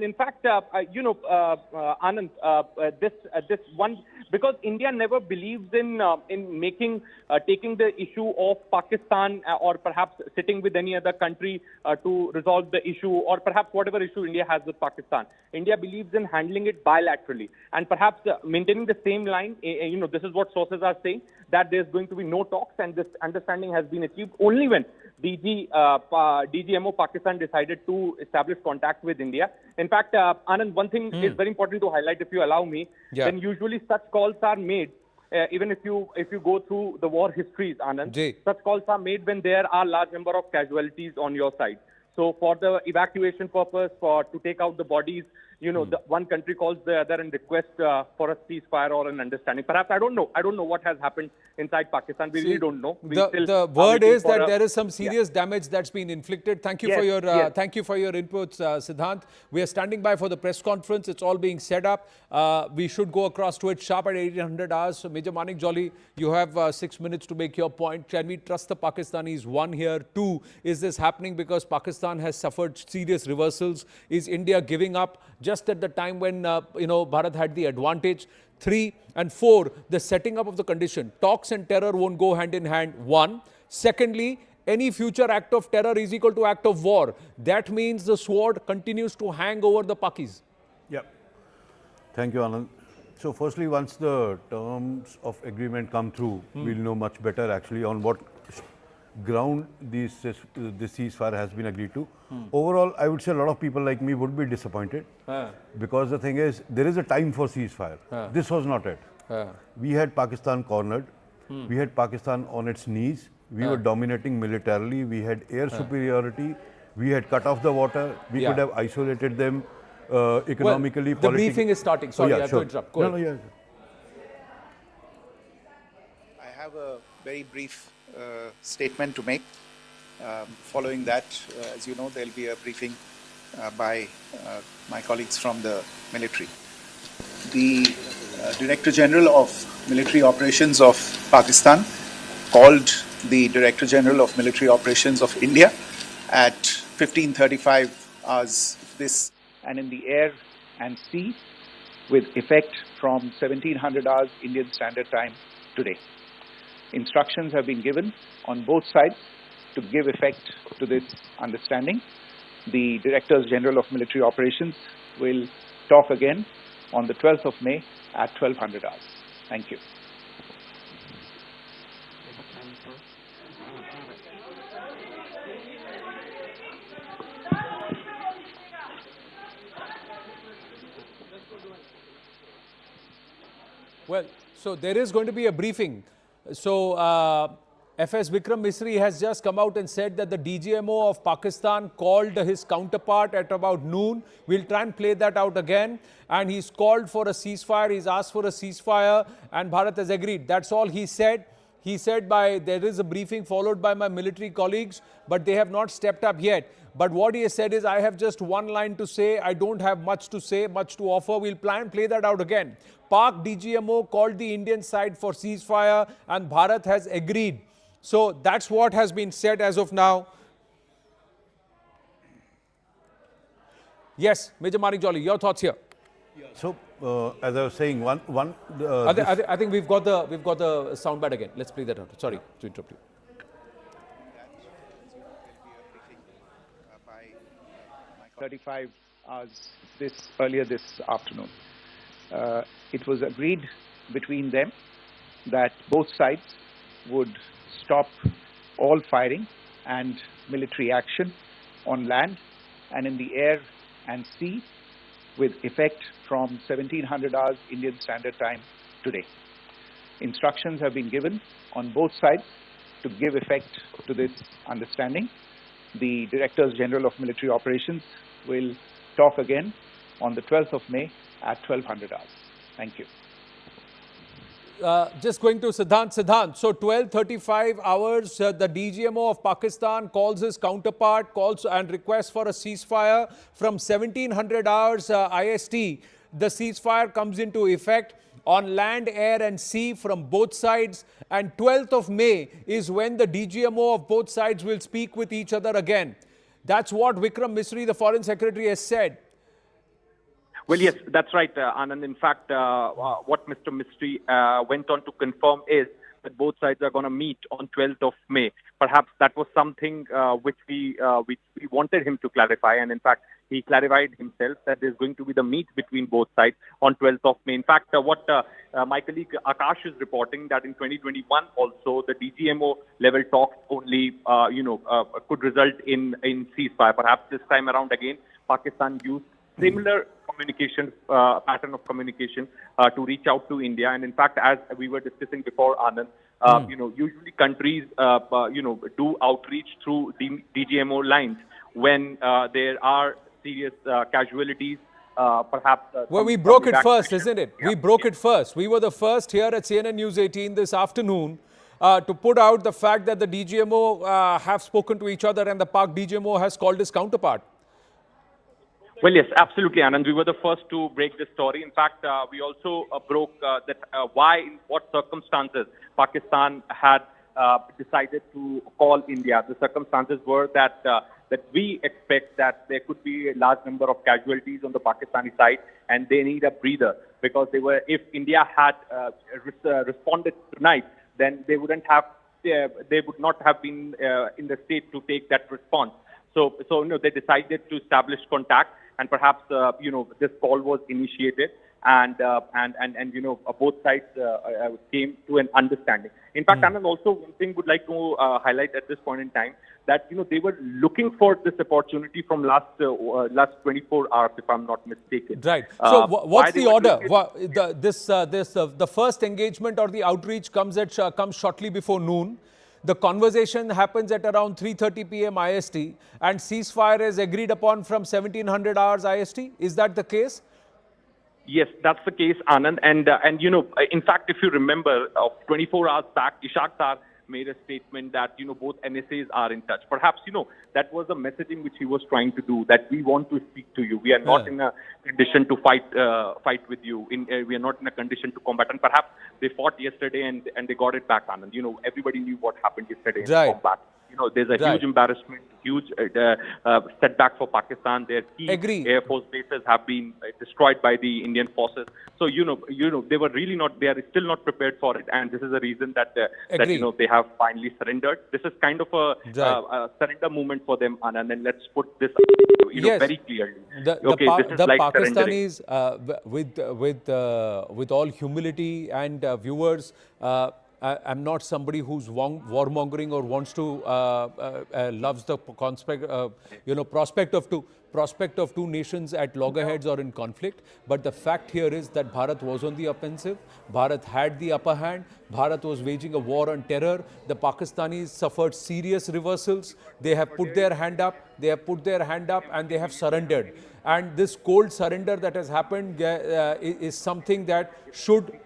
in fact, Anand, this one, because India never believes in taking the issue of Pakistan or perhaps sitting with any other country to resolve the issue, or perhaps whatever issue India has with Pakistan. India believes in handling it bilaterally, and perhaps maintaining the same line. This is what sources are saying, that there's going to be no talks, and this understanding has been achieved only when DGMO Pakistan decided to establish contact with India. In fact, Anand, one thing is very important to highlight, if you allow me. Then usually such calls are made, even if you go through the war histories, Anand, such calls are made when there are large number of casualties on your side. So for the evacuation purpose, to take out the bodies, the one country calls the other and requests for a ceasefire or an understanding. Perhaps I don't know what has happened inside Pakistan. We really don't know. The word is that there is some serious damage that's been inflicted. Thank you for your inputs, Siddhant. We are standing by for the press conference. It's all being set up. We should go across to it sharp at 1800 hours. So Major Manik Jolly, you have 6 minutes to make your point. Can we trust the Pakistanis? One, here. Two, is this happening because Pakistan has suffered serious reversals? Is India giving up just at the time when Bharat had the advantage? 3 and 4, the setting up of the condition. Talks and terror won't go hand in hand. One. Secondly, any future act of terror is equal to act of war. That means the sword continues to hang over the Pakis. Yep. Thank you, Anand. So firstly, once the terms of agreement come through, we'll know much better actually on what ground the ceasefire has been agreed to. Overall, I would say a lot of people like me would be disappointed because the thing is, there is a time for ceasefire. This was not it. We had Pakistan cornered. We had Pakistan on its knees. We were dominating militarily. We had air superiority. We had cut off the water. We could have isolated them economically. The briefing is starting. Sorry, I have to interrupt. Go ahead. I have a very brief statement to make. Following that, as you know, there will be a briefing by my colleagues from the military. The Director General of Military Operations of Pakistan called the Director General of Military Operations of India at 15:35 hours this and in the air and sea with effect from 1700 hours Indian Standard Time today. Instructions have been given on both sides to give effect to this understanding. The Directors General of Military Operations will talk again on the 12th of May at 1200 hours. Thank you. Well, so there is going to be a briefing. So FS Vikram Misri has just come out and said that the DGMO of Pakistan called his counterpart at about noon. We'll try and play that out again. And he's called for a ceasefire. He's asked for a ceasefire and Bharat has agreed. That's all he said. He said there is a briefing followed by my military colleagues, but they have not stepped up yet. But what he has said is, I have just one line to say. I don't have much to say, much to offer. We'll plan play that out again. Pak DGMO called the Indian side for ceasefire and Bharat has agreed. So that's what has been said as of now. Yes, Major Manik Jolly, your thoughts here. So, as I was saying, I think we've got the soundbite again. Let's play that out. Sorry to interrupt you. 35 hours earlier this afternoon. It was agreed between them that both sides would stop all firing and military action on land and in the air and sea with effect from 1700 hours Indian Standard Time today. Instructions have been given on both sides to give effect to this understanding. The Directors General of Military Operations will talk again on the 12th of May at 1200 hours. Thank you. Just going to Siddhant. Siddhant, so 12:35 hours, the DGMO of Pakistan calls his counterpart, and requests for a ceasefire from 1700 hours IST. The ceasefire comes into effect on land, air and sea from both sides, and 12th of May is when the DGMO of both sides will speak with each other again. That's what Vikram Misri, the Foreign Secretary, has said. Well, yes, that's right, Anand. In fact, what Mr. Misri went on to confirm is that both sides are going to meet on 12th of May. Perhaps that was something which we wanted him to clarify. And in fact, he clarified himself that there's going to be the meet between both sides on 12th of May. In fact, what my colleague Akash is reporting that in 2021 also the DGMO level talks only, could result in ceasefire. Perhaps this time around again, Pakistan used similar communication pattern of communication to reach out to India. And in fact, as we were discussing before, Anand, usually countries, do outreach through DGMO lines when there are serious casualties. Perhaps. Well, we broke it first, isn't it? Yeah. We broke it first. We were the first here at CNN News 18 this afternoon to put out the fact that the DGMO have spoken to each other and the Pak DGMO has called his counterpart. Well, yes, absolutely, Anand. We were the first to break this story. In fact, we also broke that why, in what circumstances, Pakistan had decided to call India. The circumstances were that we expect that there could be a large number of casualties on the Pakistani side, and they need a breather because if India had responded tonight, then they would not have been in the state to take that response. So they decided to establish contact. And perhaps, this call was initiated. and both sides came to an understanding. In fact, Anand, also one thing would like to highlight at this point in time that they were looking for this opportunity from last 24 hours, if I'm not mistaken. Right. So what's the order? The first engagement or the outreach comes shortly before noon. The conversation happens at around 3:30 p.m. IST, and ceasefire is agreed upon from 1700 hours IST. Is that the case? Yes, that's the case, Anand. And in fact, if you remember, 24 hours back, Ishaq Dar made a statement that, both NSAs are in touch. Perhaps, that was a messaging which he was trying to do, that we want to speak to you. We are not in a condition to fight with you. We are not in a condition to combat. And perhaps they fought yesterday and they got it back, Anand. Everybody knew what happened yesterday in combat. There's a huge embarrassment, huge setback for Pakistan. Their key Air Force bases have been destroyed by the Indian forces. So, they were really not, they are still not prepared for it. And this is the reason that, they have finally surrendered. This is kind of a surrender movement for them. And then let's put this, very clearly. The Pakistanis, with all humility and viewers, I'm not somebody who's warmongering or wants to loves the prospect of two nations at loggerheads or in conflict. But the fact here is that Bharat was on the offensive. Bharat had the upper hand. Bharat was waging a war on terror. The Pakistanis suffered serious reversals. They have put their hand up. And they have surrendered. And this cold surrender that has happened is something that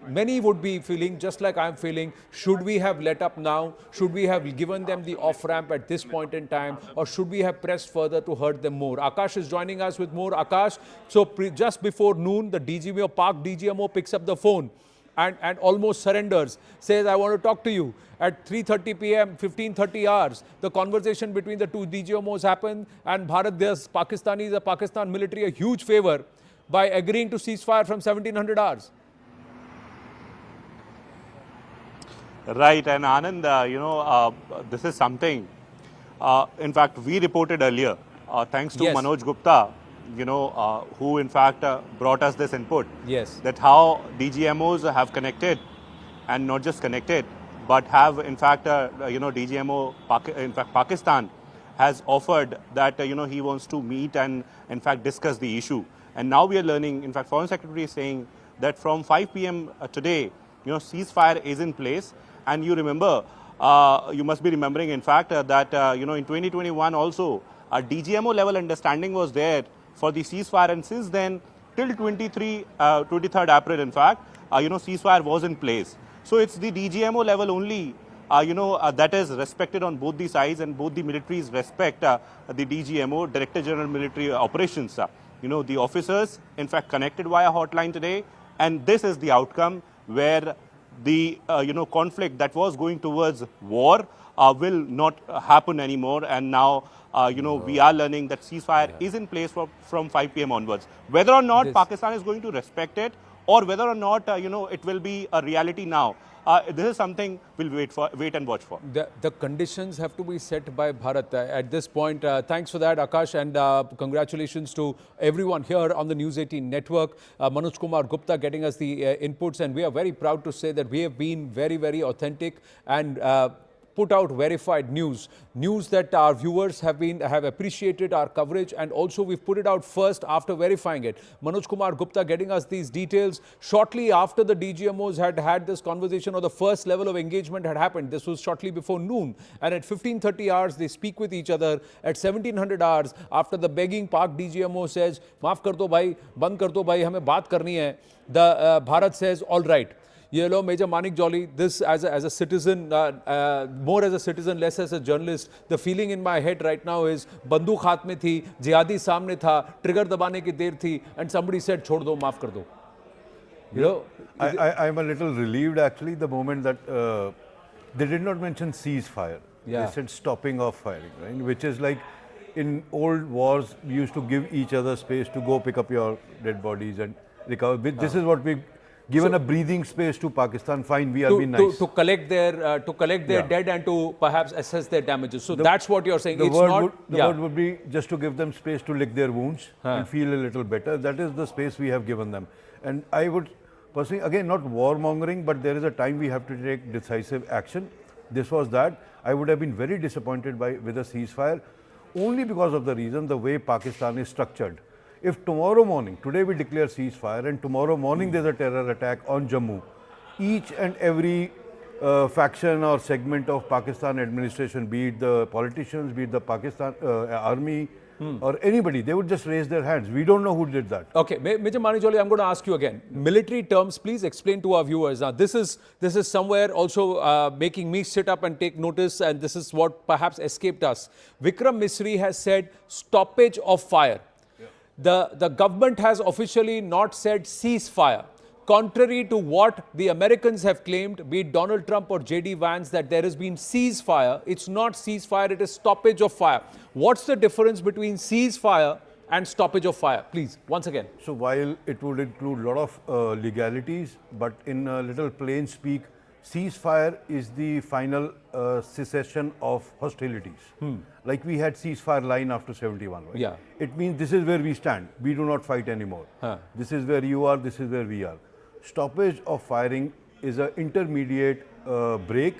many would be feeling, just like I'm feeling. Should we have let up now? Should we have given them the off-ramp at this point in time? Or should we have pressed further to hurt them more? Akash is joining us with more. Akash, so just before noon, the DGMO, Pak DGMO picks up the phone and almost surrenders, says, I want to talk to you. At 3:30 p.m., 15:30 hours, the conversation between the two DGMOs happened, and Bharat does the Pakistan military a huge favor by agreeing to ceasefire from 1700 hours. Right, and Anand, this is something, in fact, we reported earlier, thanks to Manoj Gupta, who in fact brought us this input. Yes. That how DGMOs have connected, and not just connected, but have in fact, DGMO, in fact, Pakistan has offered that, he wants to meet and in fact discuss the issue. And now we are learning, in fact, Foreign Secretary is saying that from 5 p.m. today, ceasefire is in place. And you remember, you must be remembering, in fact, that, in 2021 also, a DGMO level understanding was there for the ceasefire. And since then, till 23rd April, in fact, ceasefire was in place. So it's the DGMO level only, that is respected on both the sides, and both the militaries respect the DGMO, Director General Military Operations. The officers, in fact, connected via hotline today. And this is the outcome where the, conflict that was going towards war will not happen anymore. And now, we are learning that ceasefire is in place from 5 p.m. onwards. Whether or not Pakistan is going to respect it, or whether or not, it will be a reality now, this is something we'll wait and watch for. The conditions have to be set by Bharat at this point. Thanks for that, Akash, and congratulations to everyone here on the News 18 network. Manoj Kumar Gupta getting us the inputs, and we are very proud to say that we have been very, very authentic and put out verified news that our viewers have appreciated our coverage, and also we've put it out first after verifying it. Manoj Kumar Gupta getting us these details shortly after the DGMOs had this conversation, or the first level of engagement had happened. This was shortly before noon, and at 15:30 hours they speak with each other. At 1700 hours, after the begging, Pak DGMO says, "Maaf kar do bhai, band kar do bhai, hame baat karni hai." The Bharat says, "All right." Major Manik Jolly, this as a citizen, more as a citizen, less as a journalist, the feeling in my head right now is, बंदूक हाथ में थी, जिहादी सामने था, trigger दबाने की देर थी, and somebody said, छोड़ दो, माफ कर दो. I'm a little relieved actually the moment that they did not mention ceasefire. They said stopping of firing, right? Which is like in old wars, we used to give each other space to go pick up your dead bodies and recover. This is what given a breathing space to Pakistan, fine, we have been nice. To collect their dead and to perhaps assess their damages. So that's what you're saying. The It's word not. word would be just to give them space to lick their wounds and feel a little better. That is the space we have given them. And I would personally, again, not warmongering, but there is a time we have to take decisive action. This was that. I would have been very disappointed with a ceasefire only because of the reason the way Pakistan is structured. If tomorrow morning, today we declare ceasefire and tomorrow morning there's a terror attack on Jammu, each and every faction or segment of Pakistan administration, be it the politicians, be it the Pakistan army or anybody, they would just raise their hands. We don't know who did that. Okay, Major Manijoli, I'm going to ask you again. Military terms, please explain to our viewers. Now, this is somewhere also making me sit up and take notice, and this is what perhaps escaped us. Vikram Misri has said stoppage of fire. The government has officially not said ceasefire. Contrary to what the Americans have claimed, be it Donald Trump or J.D. Vance, that there has been ceasefire. It's not ceasefire, it is stoppage of fire. What's the difference between ceasefire and stoppage of fire? Please, once again. So while it would include a lot of legalities, but in a little plain speak, ceasefire is the final cessation of hostilities. Like we had ceasefire line after 71, right? Yeah. It means this is where we stand. We do not fight anymore. This is where you are, this is where we are. Stoppage of firing is an intermediate break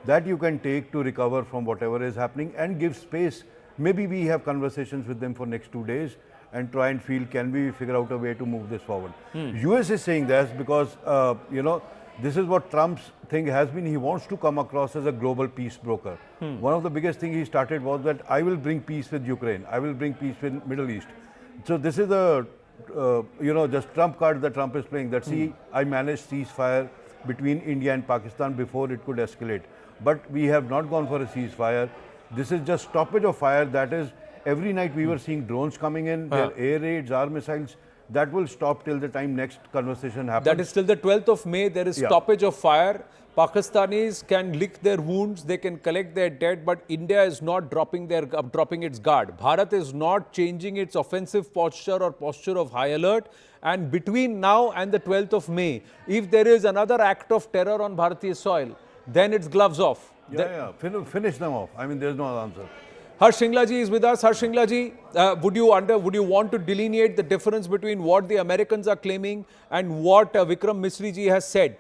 that you can take to recover from whatever is happening and give space. Maybe we have conversations with them for next 2 days and try and feel, can we figure out a way to move this forward? US is saying this because, you know, this is what Trump's thing has been. He wants to come across as a global peace broker. One of the biggest things he started was that I will bring peace with Ukraine. I will bring peace with Middle East. So this is a, you know, just Trump card that Trump is playing. That see, I managed ceasefire between India and Pakistan before it could escalate. But we have not gone for a ceasefire. This is just stoppage of fire. That is, every night we were seeing drones coming in, their air raids, our missiles. That will stop till the time next conversation happens. That is till the 12th of May. There is stoppage of fire. Pakistanis can lick their wounds, they can collect their dead, but India is not dropping its guard. Bharat is not changing its offensive posture or posture of high alert. And between now and the 12th of May, if there is another act of terror on Bharatiya soil, then it's gloves off. Finish them off. I mean, there's no other answer. Harsh Shingla ji is with us. Harsh Shingla ji, would you want to delineate the difference between what the Americans are claiming and what Vikram Misri ji has said?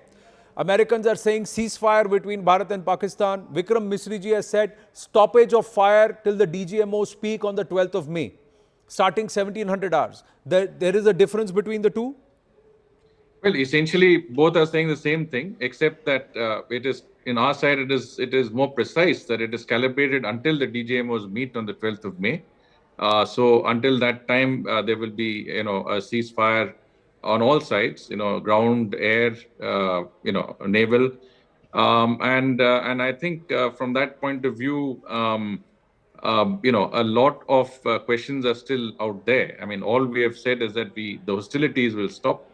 Americans are saying ceasefire between Bharat and Pakistan. Vikram Misri ji has said stoppage of fire till the DGMO speak on the 12th of May, starting 1700 hours. There is a difference between the two? Well, essentially, both are saying the same thing, except that it is, in our side, it is more precise, that it is calibrated until the DGMOs meet on the 12th of May. So until that time, there will be, you know, a ceasefire on all sides, you know, ground, air, you know, naval. And I think from that point of view, you know, a lot of questions are still out there. I mean, all we have said is that the hostilities will stop.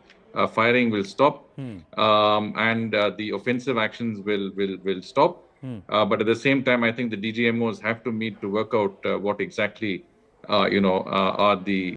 Firing will stop, and the offensive actions will stop. But at the same time, I think the DGMOs have to meet to work out what exactly, you know, are the